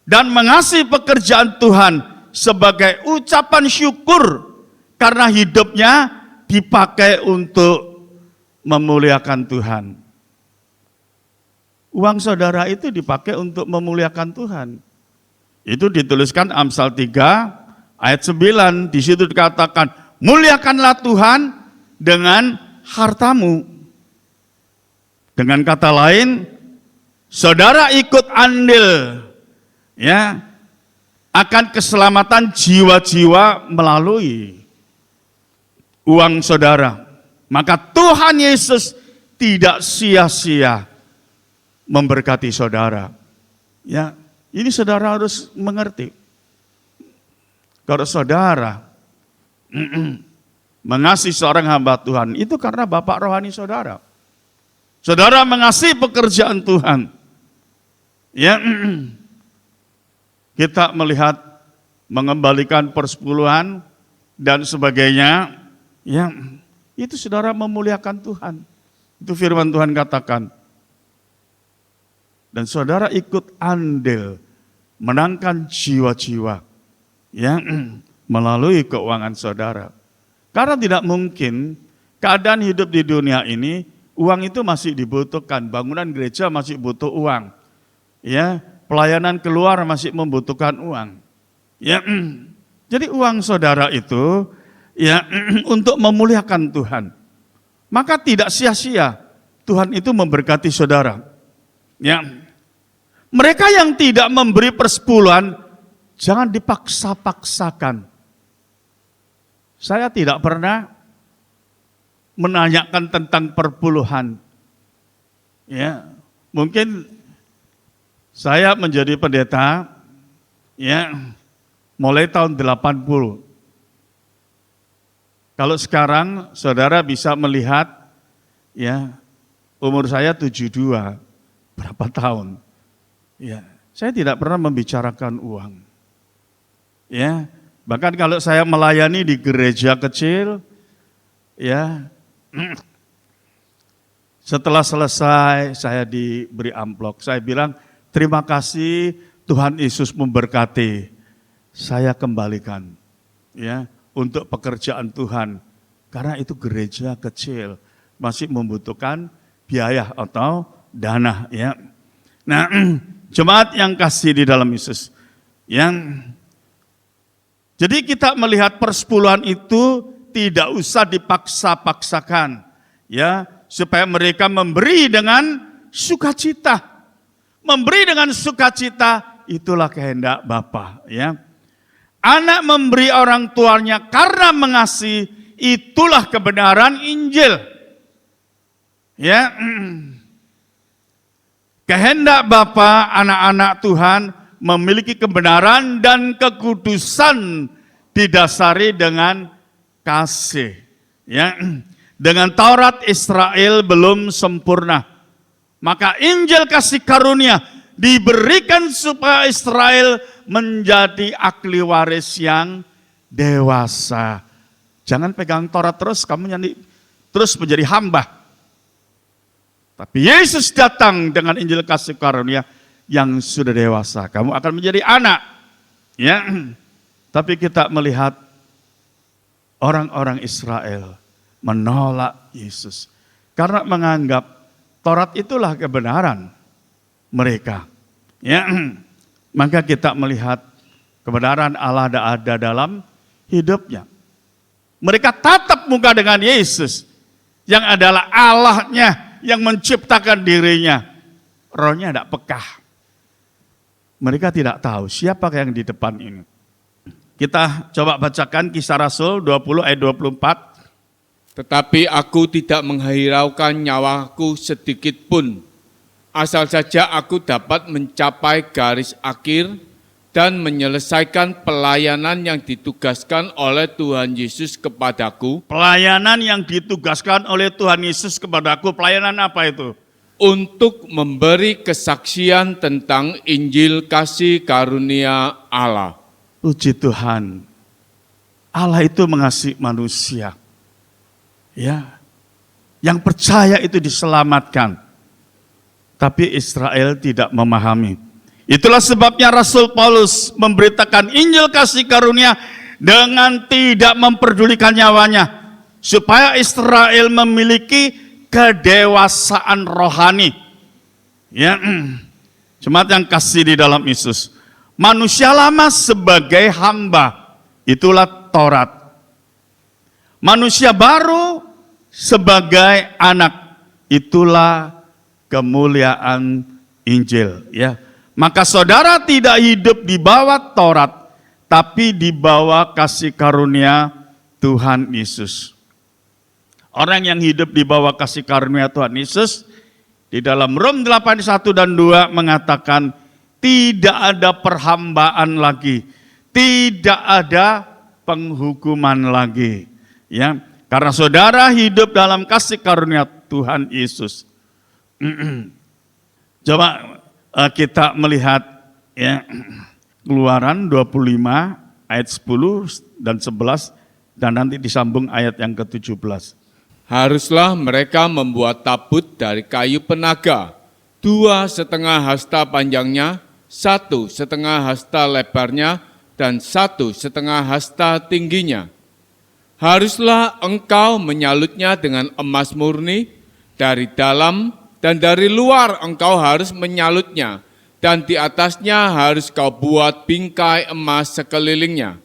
dan mengasihi pekerjaan Tuhan sebagai ucapan syukur karena hidupnya dipakai untuk memuliakan Tuhan. Uang saudara itu dipakai untuk memuliakan Tuhan. Itu dituliskan Amsal 3 ayat 9, di situ dikatakan, muliakanlah Tuhan dengan hartamu. Dengan kata lain, saudara ikut andil ya akan keselamatan jiwa-jiwa melalui uang saudara. Maka Tuhan Yesus tidak sia-sia memberkati saudara. Ya, ini saudara harus mengerti. Kalau saudara mengasihi seorang hamba Tuhan, itu karena Bapak rohani saudara. Saudara mengasihi pekerjaan Tuhan. Ya, kita melihat mengembalikan persepuluhan dan sebagainya. Ya, itu saudara memuliakan Tuhan. Itu firman Tuhan katakan. Dan saudara ikut andil menangkan jiwa-jiwa ya melalui keuangan saudara. Karena tidak mungkin keadaan hidup di dunia ini uang itu masih dibutuhkan, bangunan gereja masih butuh uang. Ya, pelayanan keluar masih membutuhkan uang. Ya, jadi uang saudara itu ya untuk memuliakan Tuhan. Maka tidak sia-sia Tuhan itu memberkati saudara. Ya. Mereka yang tidak memberi persepuluhan jangan dipaksa-paksakan. Saya tidak pernah menanyakan tentang perpuluhan. Ya, mungkin saya menjadi pendeta ya mulai tahun 80. Kalau sekarang saudara bisa melihat ya umur saya 72, berapa tahun? Ya, saya tidak pernah membicarakan uang. Ya, bahkan kalau saya melayani di gereja kecil, ya, setelah selesai saya diberi amplop, saya bilang terima kasih Tuhan Yesus memberkati, saya kembalikan, ya, untuk pekerjaan Tuhan, karena itu gereja kecil masih membutuhkan biaya atau dana, ya. Nah, jemaat yang kasih di dalam Yesus, yang jadi kita melihat persepuluhan itu tidak usah dipaksa-paksakan, ya, supaya mereka memberi dengan sukacita. Memberi dengan sukacita itulah kehendak Bapa, ya. Anak memberi orang tuanya karena mengasihi, itulah kebenaran Injil. Ya. Kehendak Bapa, anak-anak Tuhan memiliki kebenaran dan kekudusan didasari dengan kasih. Ya, dengan Taurat Israel belum sempurna, maka Injil kasih karunia diberikan supaya Israel menjadi ahli waris yang dewasa. Jangan pegang Taurat terus, kamu terus menjadi hamba. Tapi Yesus datang dengan Injil kasih karunia yang sudah dewasa. Kamu akan menjadi anak. Ya. Tapi kita melihat orang-orang Israel menolak Yesus. Karena menganggap Taurat itulah kebenaran mereka. Ya. Maka kita melihat kebenaran Allah ada dalam hidupnya. Mereka tatap muka dengan Yesus yang adalah Allahnya yang menciptakan dirinya. Rohnya tidak peka. Mereka tidak tahu siapa yang di depan ini. Kita coba bacakan Kisah Rasul 20 ayat 24. Tetapi aku tidak menghiraukan nyawaku sedikit pun, asal saja aku dapat mencapai garis akhir dan menyelesaikan pelayanan yang ditugaskan oleh Tuhan Yesus kepadaku. Pelayanan yang ditugaskan oleh Tuhan Yesus kepadaku, pelayanan apa itu? Untuk memberi kesaksian tentang Injil kasih karunia Allah. Puji Tuhan, Allah itu mengasihi manusia. Ya, yang percaya itu diselamatkan. Tapi Israel tidak memahami. Itulah sebabnya Rasul Paulus memberitakan Injil kasih karunia dengan tidak memperdulikan nyawanya. Supaya Israel memiliki kedewasaan rohani. Ya, jemaat yang kasih di dalam Yesus. Manusia lama sebagai hamba, itulah Taurat. Manusia baru sebagai anak, itulah kemuliaan Injil. Ya, maka saudara tidak hidup di bawah Taurat, tapi di bawah kasih karunia Tuhan Yesus. Orang yang hidup di bawah kasih karunia Tuhan Yesus, di dalam Rom 8:1 dan 2 mengatakan, tidak ada perhambaan lagi, tidak ada penghukuman lagi. Ya, karena saudara hidup dalam kasih karunia Tuhan Yesus. Coba kita melihat ya, Keluaran 25 ayat 10 dan 11 dan nanti disambung ayat yang ke-17. Haruslah mereka membuat tabut dari kayu penaga, 2,5 hasta panjangnya, 1,5 hasta lebarnya dan 1,5 hasta tingginya. Haruslah engkau menyalutnya dengan emas murni, dari dalam dan dari luar engkau harus menyalutnya, dan di atasnya harus kau buat bingkai emas sekelilingnya.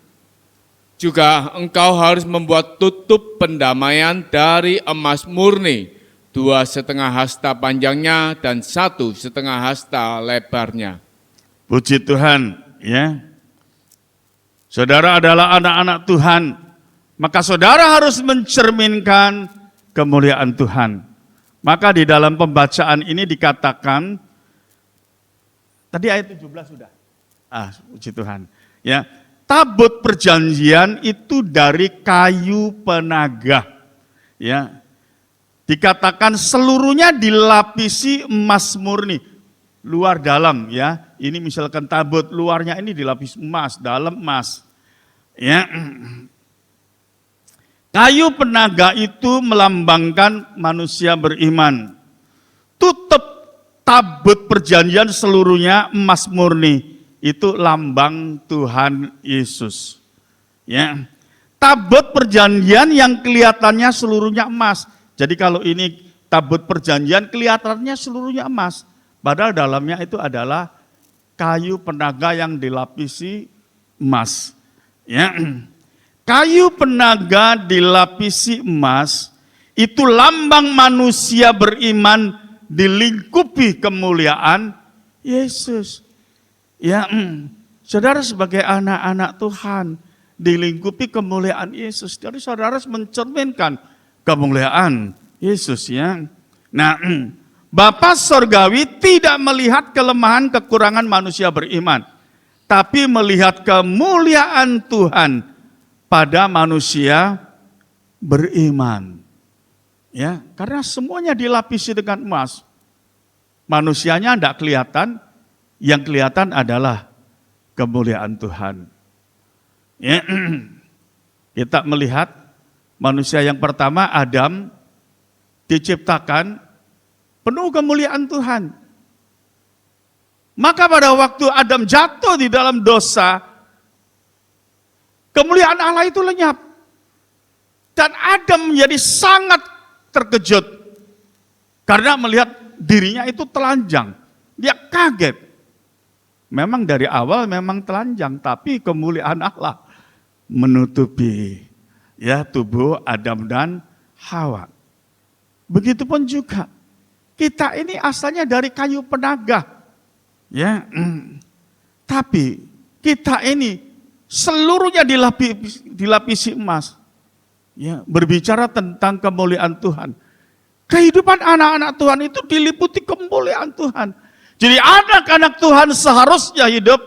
Juga engkau harus membuat tutup pendamaian dari emas murni, 2,5 hasta panjangnya dan 1,5 hasta lebarnya. Puji Tuhan, ya. Saudara adalah anak-anak Tuhan, maka saudara harus mencerminkan kemuliaan Tuhan. Maka di dalam pembacaan ini dikatakan, tadi ayat 17 sudah. Puji Tuhan. Ya, tabut perjanjian itu dari kayu penagah. Ya. Dikatakan seluruhnya dilapisi emas murni, luar dalam ya. Ini misalkan tabut, luarnya ini dilapisi emas, dalam emas. Ya. Kayu penaga itu melambangkan manusia beriman. Tutup tabut perjanjian seluruhnya emas murni, itu lambang Tuhan Yesus. Ya. Tabut perjanjian yang kelihatannya seluruhnya emas. Jadi kalau ini tabut perjanjian kelihatannya seluruhnya emas, padahal dalamnya itu adalah kayu penaga yang dilapisi emas. Ya. Kayu penaga dilapisi emas, itu lambang manusia beriman dilingkupi kemuliaan Yesus. Ya, saudara sebagai anak-anak Tuhan dilingkupi kemuliaan Yesus. Jadi saudara harus mencerminkan kemuliaan Yesus ya. Nah, Bapa Sorgawi tidak melihat kelemahan kekurangan manusia beriman, tapi melihat kemuliaan Tuhan pada manusia beriman. Ya, karena semuanya dilapisi dengan emas. Manusianya tidak kelihatan, yang kelihatan adalah kemuliaan Tuhan. Ya, kita melihat manusia yang pertama, Adam, diciptakan penuh kemuliaan Tuhan. Maka pada waktu Adam jatuh di dalam dosa, kemuliaan Allah itu lenyap. Dan Adam menjadi sangat terkejut karena melihat dirinya itu telanjang. Dia kaget. Memang dari awal memang telanjang, tapi kemuliaan Allah menutupi ya tubuh Adam dan Hawa. Begitupun juga kita ini asalnya dari kayu penaga. Ya. Tapi kita ini seluruhnya dilapisi emas. Ya, berbicara tentang kemuliaan Tuhan. Kehidupan anak-anak Tuhan itu diliputi kemuliaan Tuhan. Jadi anak-anak Tuhan seharusnya hidup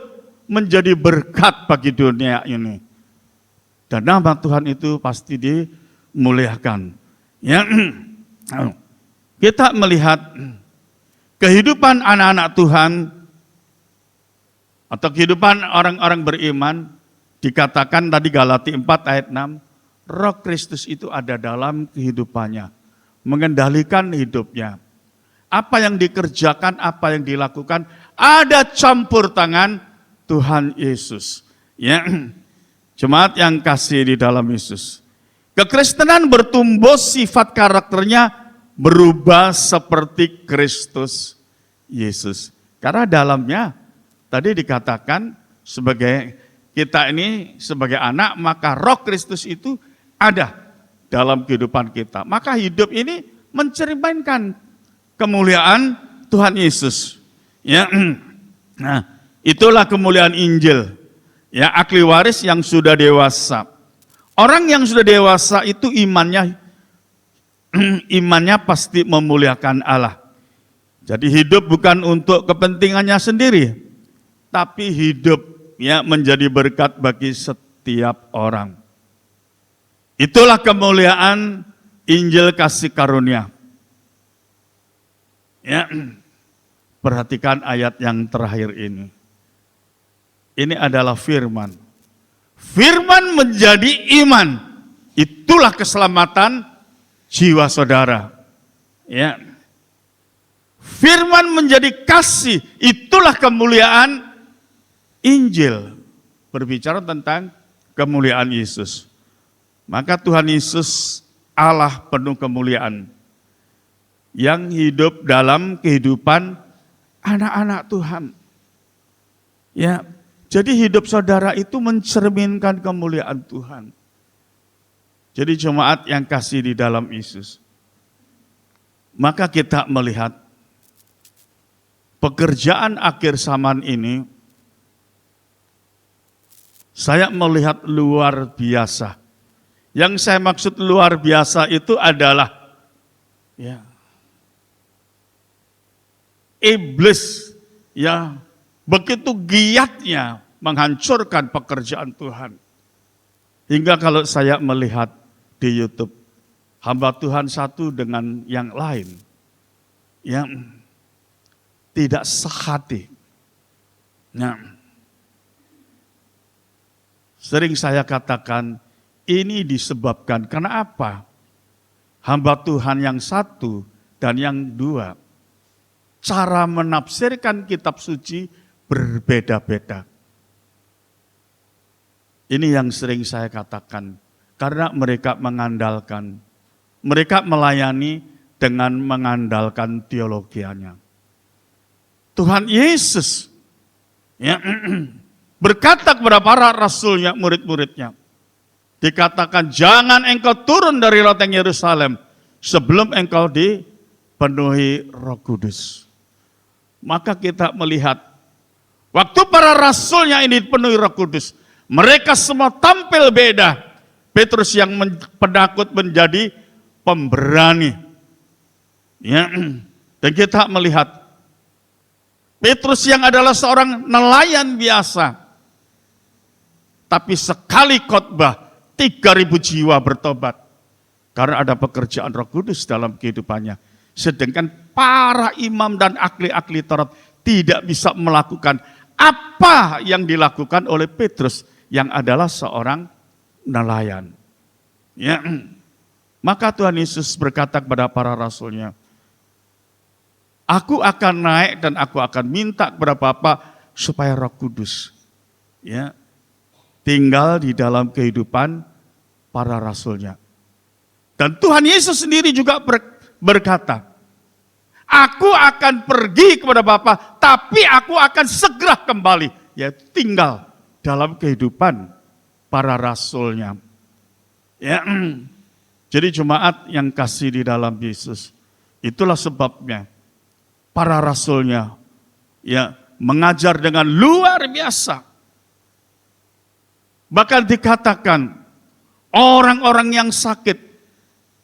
menjadi berkat bagi dunia ini. Dan nama Tuhan itu pasti dimuliakan. Ya, kita melihat kehidupan anak-anak Tuhan atau kehidupan orang-orang beriman, dikatakan tadi Galati 4 ayat 6, Roh Kristus itu ada dalam kehidupannya, mengendalikan hidupnya. Apa yang dikerjakan, apa yang dilakukan, ada campur tangan Tuhan Yesus. Ya, jemaat yang kasih di dalam Yesus. Kekristenan bertumbuh, sifat karakternya berubah seperti Kristus Yesus. Karena dalamnya tadi dikatakan sebagai kita ini sebagai anak, maka Roh Kristus itu ada dalam kehidupan kita. Maka hidup ini mencerminkan kemuliaan Tuhan Yesus. Ya. Nah, itulah kemuliaan Injil. Ya, ahli waris yang sudah dewasa. Orang yang sudah dewasa itu imannya pasti memuliakan Allah. Jadi hidup bukan untuk kepentingannya sendiri, tapi hidup ya menjadi berkat bagi setiap orang. Itulah kemuliaan Injil kasih karunia. Ya, perhatikan ayat yang terakhir ini. Ini adalah firman. Firman menjadi iman. Itulah keselamatan jiwa saudara. Ya. Firman menjadi kasih. Itulah kemuliaan Injil berbicara tentang kemuliaan Yesus. Maka Tuhan Yesus Allah penuh kemuliaan yang hidup dalam kehidupan anak-anak Tuhan. Ya, jadi hidup saudara itu mencerminkan kemuliaan Tuhan. Jadi jemaat yang kasih di dalam Yesus. Maka kita melihat pekerjaan akhir zaman ini, saya melihat luar biasa. Yang saya maksud luar biasa itu adalah ya, iblis ya begitu giatnya menghancurkan pekerjaan Tuhan. Hingga kalau saya melihat di YouTube, hamba Tuhan satu dengan yang lain yang tidak sehati. Nah, sering saya katakan ini disebabkan karena apa? Hamba Tuhan yang satu dan yang dua, cara menafsirkan kitab suci berbeda-beda. Ini yang sering saya katakan, karena mereka mengandalkan, mereka melayani dengan mengandalkan teologianya. Tuhan Yesus ya, berkata kepada para rasulnya, murid-muridnya, dikatakan jangan engkau turun dari loteng Yerusalem sebelum engkau dipenuhi Roh Kudus. Maka kita melihat waktu para rasulnya ini dipenuhi Roh Kudus, mereka semua tampil beda. Petrus yang penakut menjadi pemberani. Ya. Dan kita melihat Petrus yang adalah seorang nelayan biasa, tapi sekali khotbah 3.000 jiwa bertobat karena ada pekerjaan Roh Kudus dalam kehidupannya. Sedangkan para imam dan ahli-ahli Taurat tidak bisa melakukan apa yang dilakukan oleh Petrus yang adalah seorang nelayan. Ya. Maka Tuhan Yesus berkata kepada para rasulnya, aku akan naik dan aku akan minta kepada Bapa supaya Roh Kudus ya tinggal di dalam kehidupan para rasulnya. Dan Tuhan Yesus sendiri juga berkata, aku akan pergi kepada Bapa, tapi aku akan segera kembali, yaitu tinggal dalam kehidupan para rasulnya. Ya, jadi jemaat yang kasih di dalam Yesus, itulah sebabnya para rasulnya ya mengajar dengan luar biasa. Bahkan dikatakan orang-orang yang sakit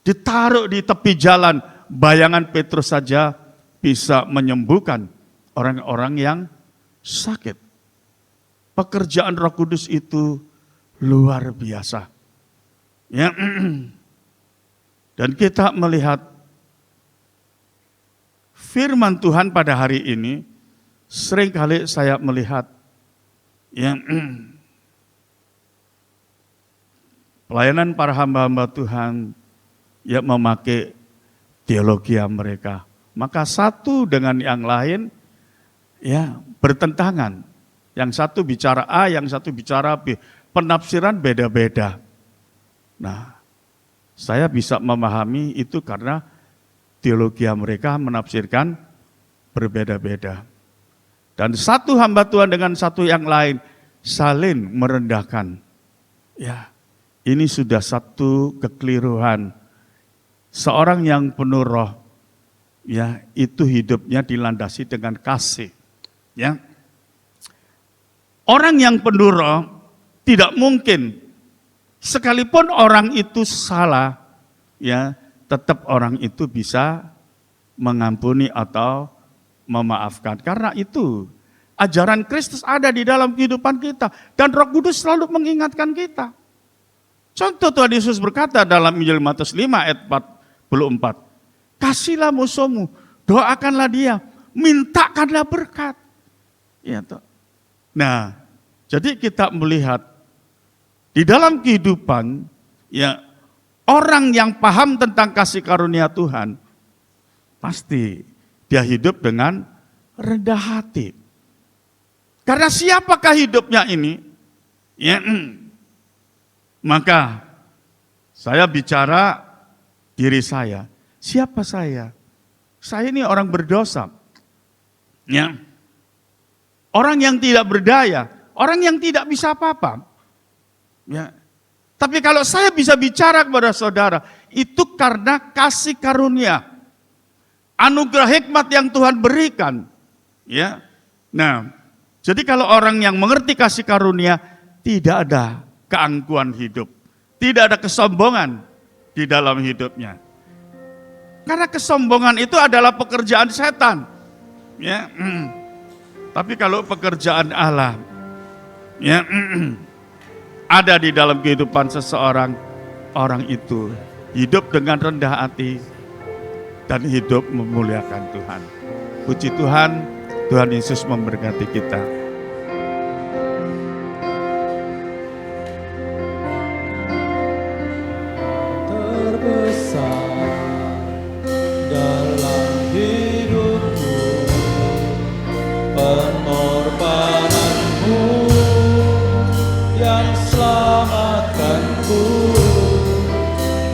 ditaruh di tepi jalan, bayangan Petrus saja bisa menyembuhkan orang-orang yang sakit. Pekerjaan Roh Kudus itu luar biasa. Ya. Dan kita melihat firman Tuhan pada hari ini, seringkali saya melihat yang pelayanan para hamba-hamba Tuhan yang memakai teologi mereka. Maka satu dengan yang lain ya bertentangan. Yang satu bicara A, yang satu bicara B. Penafsiran beda-beda. Nah, saya bisa memahami itu karena teologi mereka menafsirkan berbeda-beda. Dan satu hamba Tuhan dengan satu yang lain saling merendahkan. Ya, ini sudah satu kekeliruan. Seorang yang penuh roh, ya itu hidupnya dilandasi dengan kasih. Ya, orang yang penuh roh tidak mungkin sekalipun orang itu salah, ya tetap orang itu bisa mengampuni atau memaafkan. Karena itu ajaran Kristus ada di dalam kehidupan kita dan Roh Kudus selalu mengingatkan kita. Contoh Tuhan Yesus berkata dalam Injil Matius 5 ayat 44, kasihlah musuhmu, doakanlah dia, mintakanlah berkat. Ya, toh. Nah, jadi kita melihat di dalam kehidupan ya orang yang paham tentang kasih karunia Tuhan pasti dia hidup dengan rendah hati. Karena siapakah hidupnya ini? Ya, maka saya bicara diri saya. Siapa saya? Saya ini orang berdosa. Ya. Orang yang tidak berdaya, orang yang tidak bisa apa-apa. Ya. Tapi kalau saya bisa bicara kepada saudara, itu karena kasih karunia, anugerah hikmat yang Tuhan berikan. Ya. Nah, jadi kalau orang yang mengerti kasih karunia, tidak ada keangkuhan hidup, tidak ada kesombongan di dalam hidupnya. Karena kesombongan itu adalah pekerjaan setan. Ya. Tapi kalau pekerjaan Allah, ya, ada di dalam kehidupan seseorang, orang itu hidup dengan rendah hati dan hidup memuliakan Tuhan. Puji Tuhan, Tuhan Yesus memberkati kita. Terbesar dalam hidupku pengorbananmu yang selamatkanku.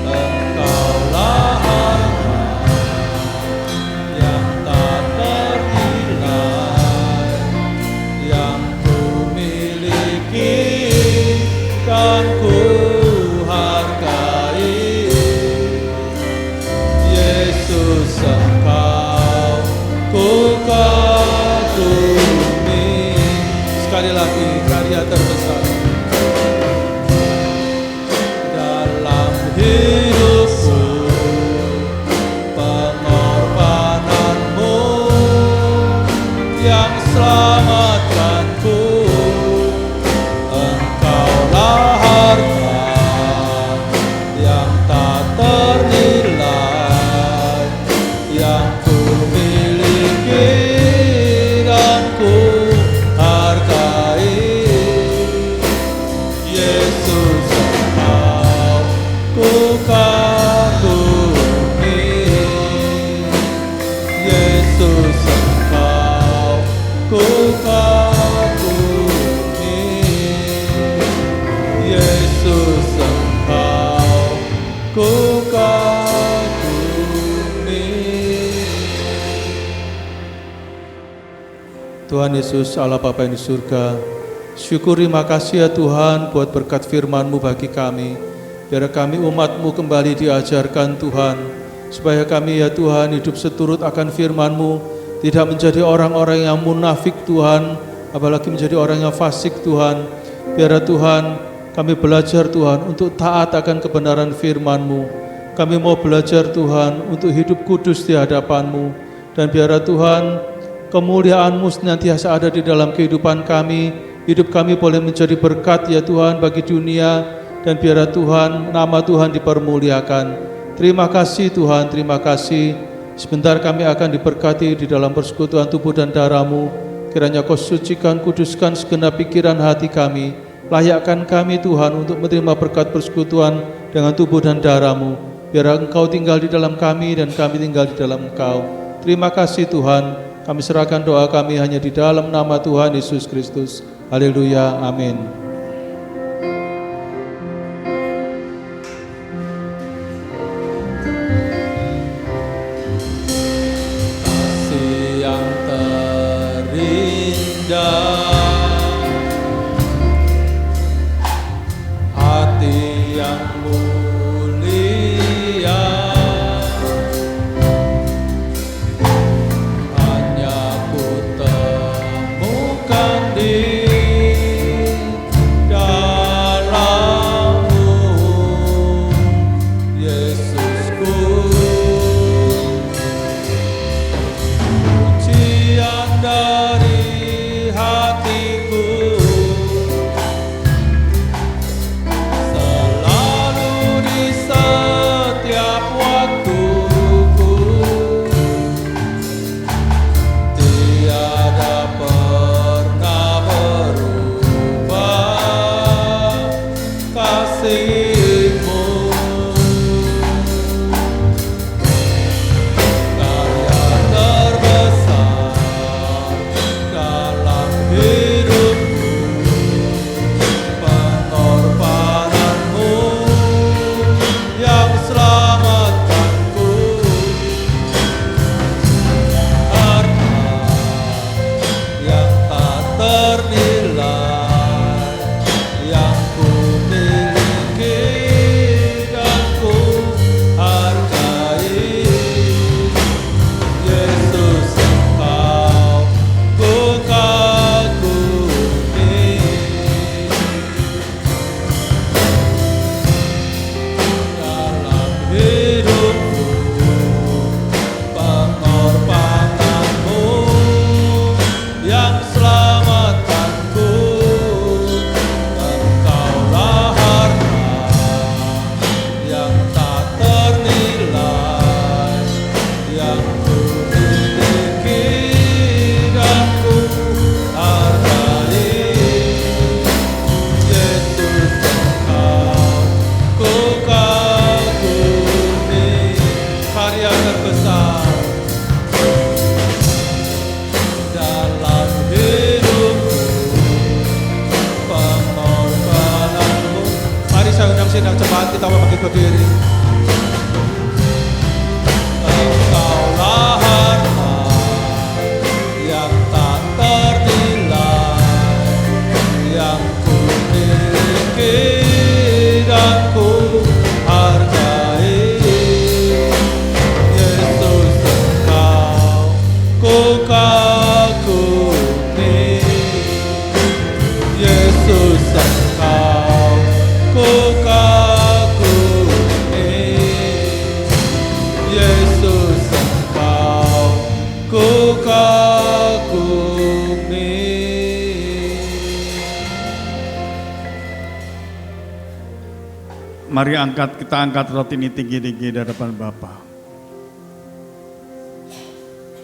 Engkaulah harta yang tak ternilai yang ku miliki dan ku hargai. Yesus, Engkau ku kagumi. Sekali lagi, karya terbesar dalam hidupku, pengorbananmu yang selamatkanku. Engkaulah harta yang tak ternilai yang ku miliki dan ku hargai. Yesus, Engkau ku kagumi. Yesus, Engkau ku kagumi. Yesus, Engkau ku kagumi. Tuhan Yesus, Allah Bapa yang di surga, syukuri makasih ya Tuhan buat berkat firman-Mu bagi kami. Biar kami umat-Mu kembali diajarkan Tuhan, supaya kami ya Tuhan hidup seturut akan firman-Mu, tidak menjadi orang-orang yang munafik Tuhan, apalagi menjadi orang yang fasik Tuhan. Biar ya Tuhan kami belajar Tuhan untuk taat akan kebenaran firman-Mu. Kami mau belajar Tuhan untuk hidup kudus di hadapan-Mu. Dan biar ya Tuhan kemuliaan-Mu senantiasa ada di dalam kehidupan kami. Hidup kami boleh menjadi berkat ya Tuhan bagi dunia. Dan biarlah Tuhan, nama Tuhan dipermuliakan. Terima kasih Tuhan, terima kasih. Sebentar kami akan diberkati di dalam persekutuan tubuh dan darah-Mu. Kiranya Kau sucikan, kuduskan segenap pikiran hati kami. Layakkan kami Tuhan untuk menerima berkat persekutuan dengan tubuh dan darah-Mu. Biar Engkau tinggal di dalam kami dan kami tinggal di dalam Engkau. Terima kasih Tuhan. Kami serahkan doa kami hanya di dalam nama Tuhan Yesus Kristus. Haleluya, amin. Kasih yang terindah, hati yang mulia, hanya ku temukan di dalam-Mu, Yesusku. Pujian dari hati Mari kita angkat roti ini tinggi-tinggi di hadapan Bapa.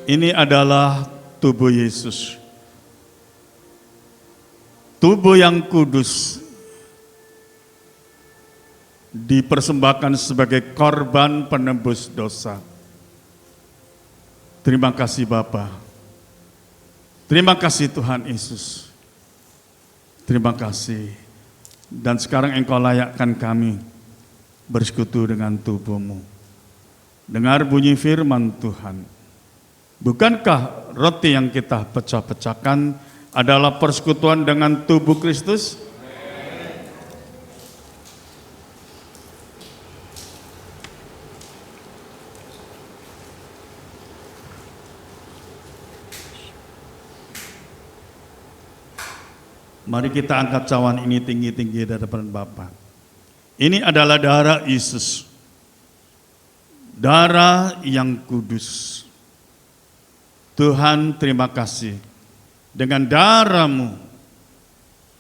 Ini adalah tubuh Yesus. Tubuh yang kudus dipersembahkan sebagai korban penebus dosa. Terima kasih Bapa. Terima kasih Tuhan Yesus. Terima kasih. Dan sekarang Engkau layakkan kami bersekutu dengan tubuh-Mu. Dengar bunyi firman Tuhan. Bukankah roti yang kita pecah-pecahkan adalah persekutuan dengan tubuh Kristus? Mari kita angkat cawan ini tinggi-tinggi di hadapan Bapa. Ini adalah darah Yesus. Darah yang kudus. Tuhan, terima kasih. Dengan darah-Mu,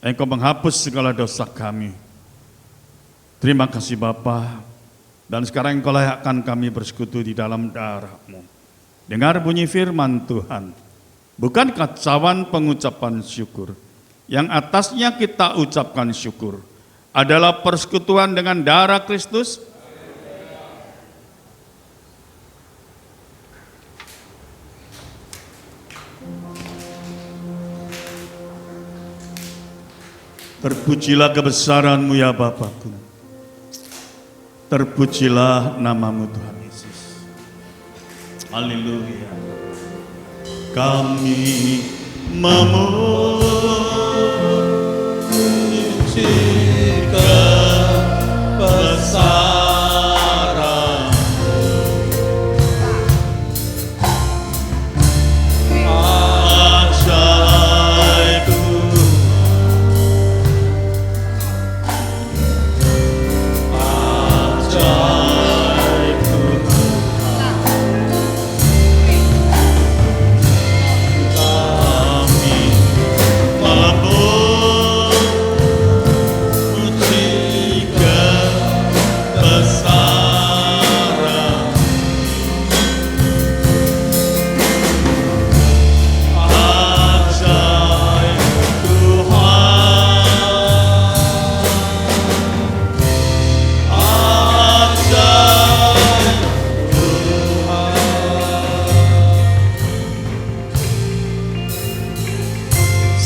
Engkau menghapus segala dosa kami. Terima kasih Bapa. Dan sekarang Engkau layakkan kami bersekutu di dalam darah-Mu. Dengar bunyi firman Tuhan. Bukankah cawan pengucapan syukur, yang atasnya kita ucapkan syukur, adalah persekutuan dengan darah Kristus? Terpujilah kebesaran-Mu ya Bapakku. Terpujilah nama-Mu Tuhan Yesus. Haleluya. Kami memuji kebesaran-Mu. Ajaib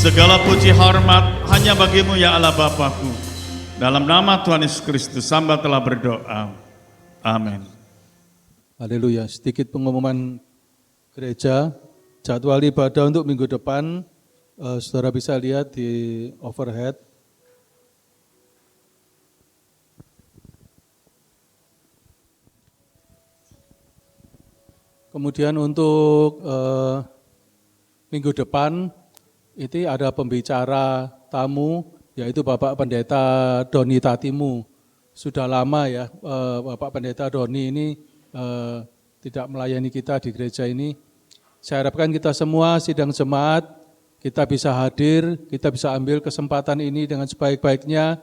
segala puji hormat hanya bagi-Mu ya Allah Bapakku. Dalam nama Tuhan Yesus Kristus, hamba telah berdoa. Amin. Haleluya. Sedikit pengumuman gereja, jadwal ibadah untuk minggu depan, saudara bisa lihat di overhead. Kemudian untuk minggu depan, itu ada pembicara tamu, yaitu Bapak Pendeta Doni Tatimu. Sudah lama ya Bapak Pendeta Doni ini tidak melayani kita di gereja ini. Saya harapkan kita semua sidang jemaat, kita bisa hadir, kita bisa ambil kesempatan ini dengan sebaik-baiknya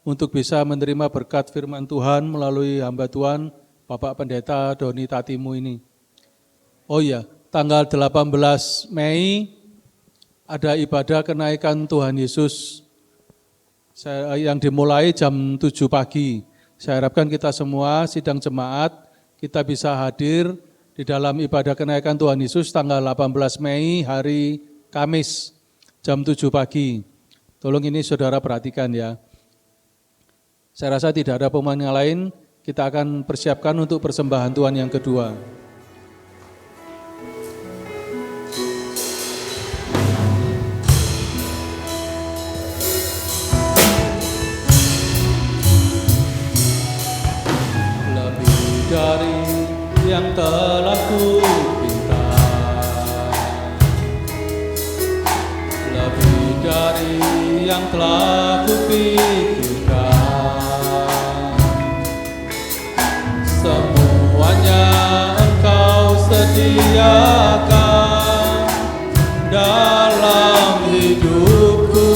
untuk bisa menerima berkat firman Tuhan melalui hamba Tuhan Bapak Pendeta Doni Tatimu ini. Oh iya, tanggal 18 Mei ada ibadah kenaikan Tuhan Yesus yang dimulai jam 7 pagi. Saya harapkan kita semua sidang jemaat, kita bisa hadir di dalam ibadah kenaikan Tuhan Yesus tanggal 18 Mei hari Kamis jam 7 pagi. Tolong ini saudara perhatikan ya. Saya rasa tidak ada pemain yang lain, kita akan persiapkan untuk persembahan Tuhan yang kedua. Dari yang telah kupinta, lebih dari yang telah kupikirkan, semuanya Engkau sediakan dalam hidupku.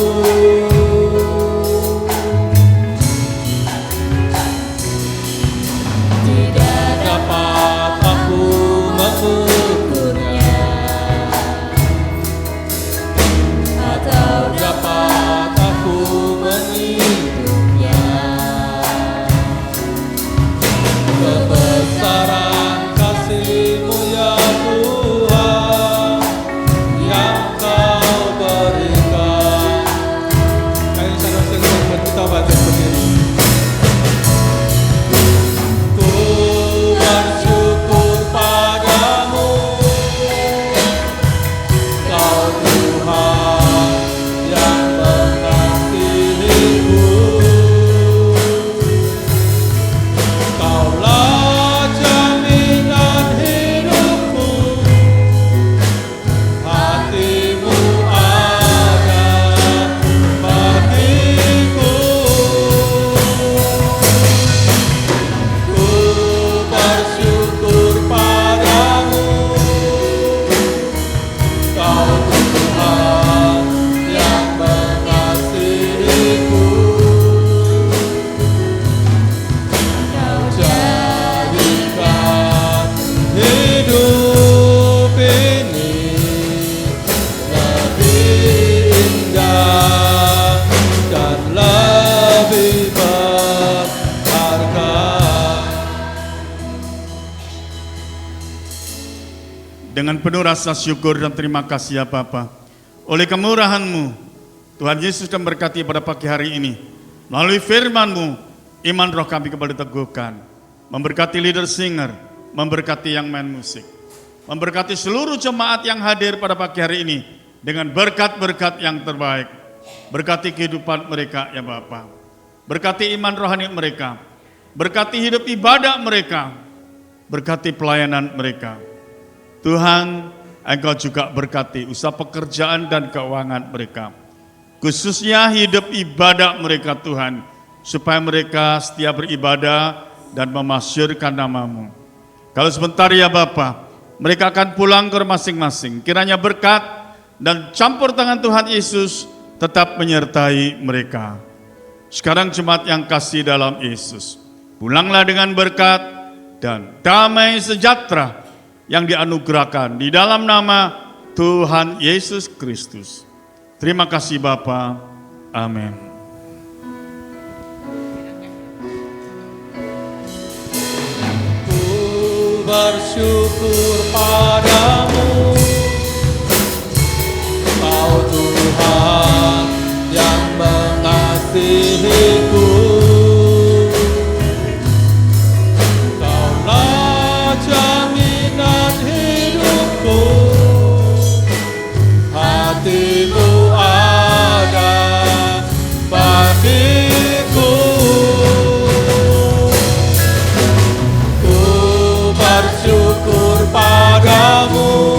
dengan penuh rasa syukur dan terima kasih ya Bapa. Oleh kemurahan-Mu, Tuhan Yesus memberkati pada pagi hari ini. Melalui firman-Mu, iman roh kami kembali teguhkan. Memberkati leader singer, memberkati yang main musik. Memberkati seluruh jemaat yang hadir pada pagi hari ini dengan berkat-berkat yang terbaik. Berkati kehidupan mereka ya Bapa. Berkati iman rohani mereka. Berkati hidup ibadah mereka. Berkati pelayanan mereka. Tuhan, Engkau juga berkati usaha pekerjaan dan keuangan mereka. Khususnya hidup ibadah mereka Tuhan. Supaya mereka setia beribadah dan memasyurkan nama-Mu. Kalau sebentar ya Bapa, mereka akan pulang ke masing-masing. Kiranya berkat dan campur tangan Tuhan Yesus tetap menyertai mereka. Sekarang jemaat yang kasih dalam Yesus, pulanglah dengan berkat dan damai sejahtera yang dianugerahkan di dalam nama Tuhan Yesus Kristus. Terima kasih Bapa. Amin. Ku bersyukur padamu, Kau Tuhan yang mengasihiku. Kaulah jaminan hidupku, hati-Mu ada bagiku. Ku bersyukur padamu,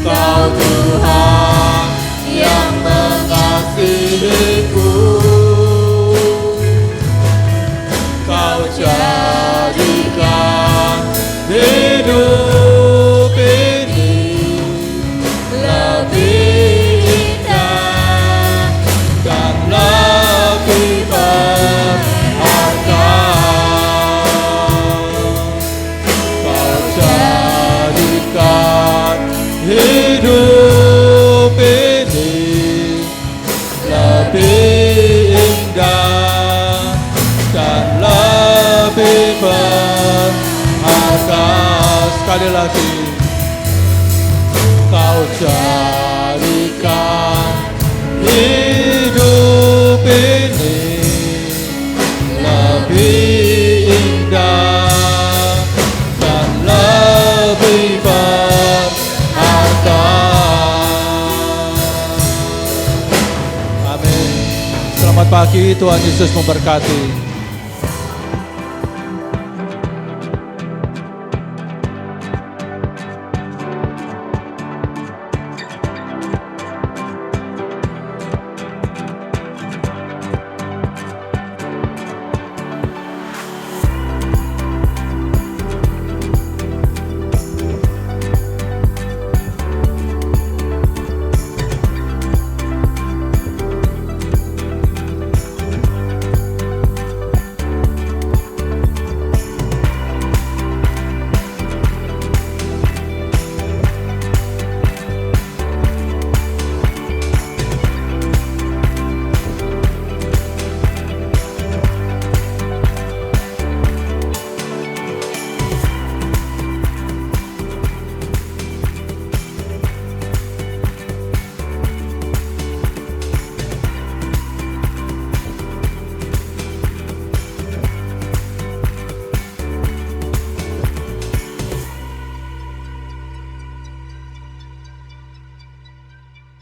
Kau Tuhan yang mengasihiku. Kau jadikan hidup ini lebih indah dan lebih berharga. Kau jadikan hidup ini lebih indah dan lebih berharga. Sekali lagi, Kau jadikan hidup ini lebih indah dan lebih berharga. Amin. Selamat pagi, Tuhan Yesus memberkati.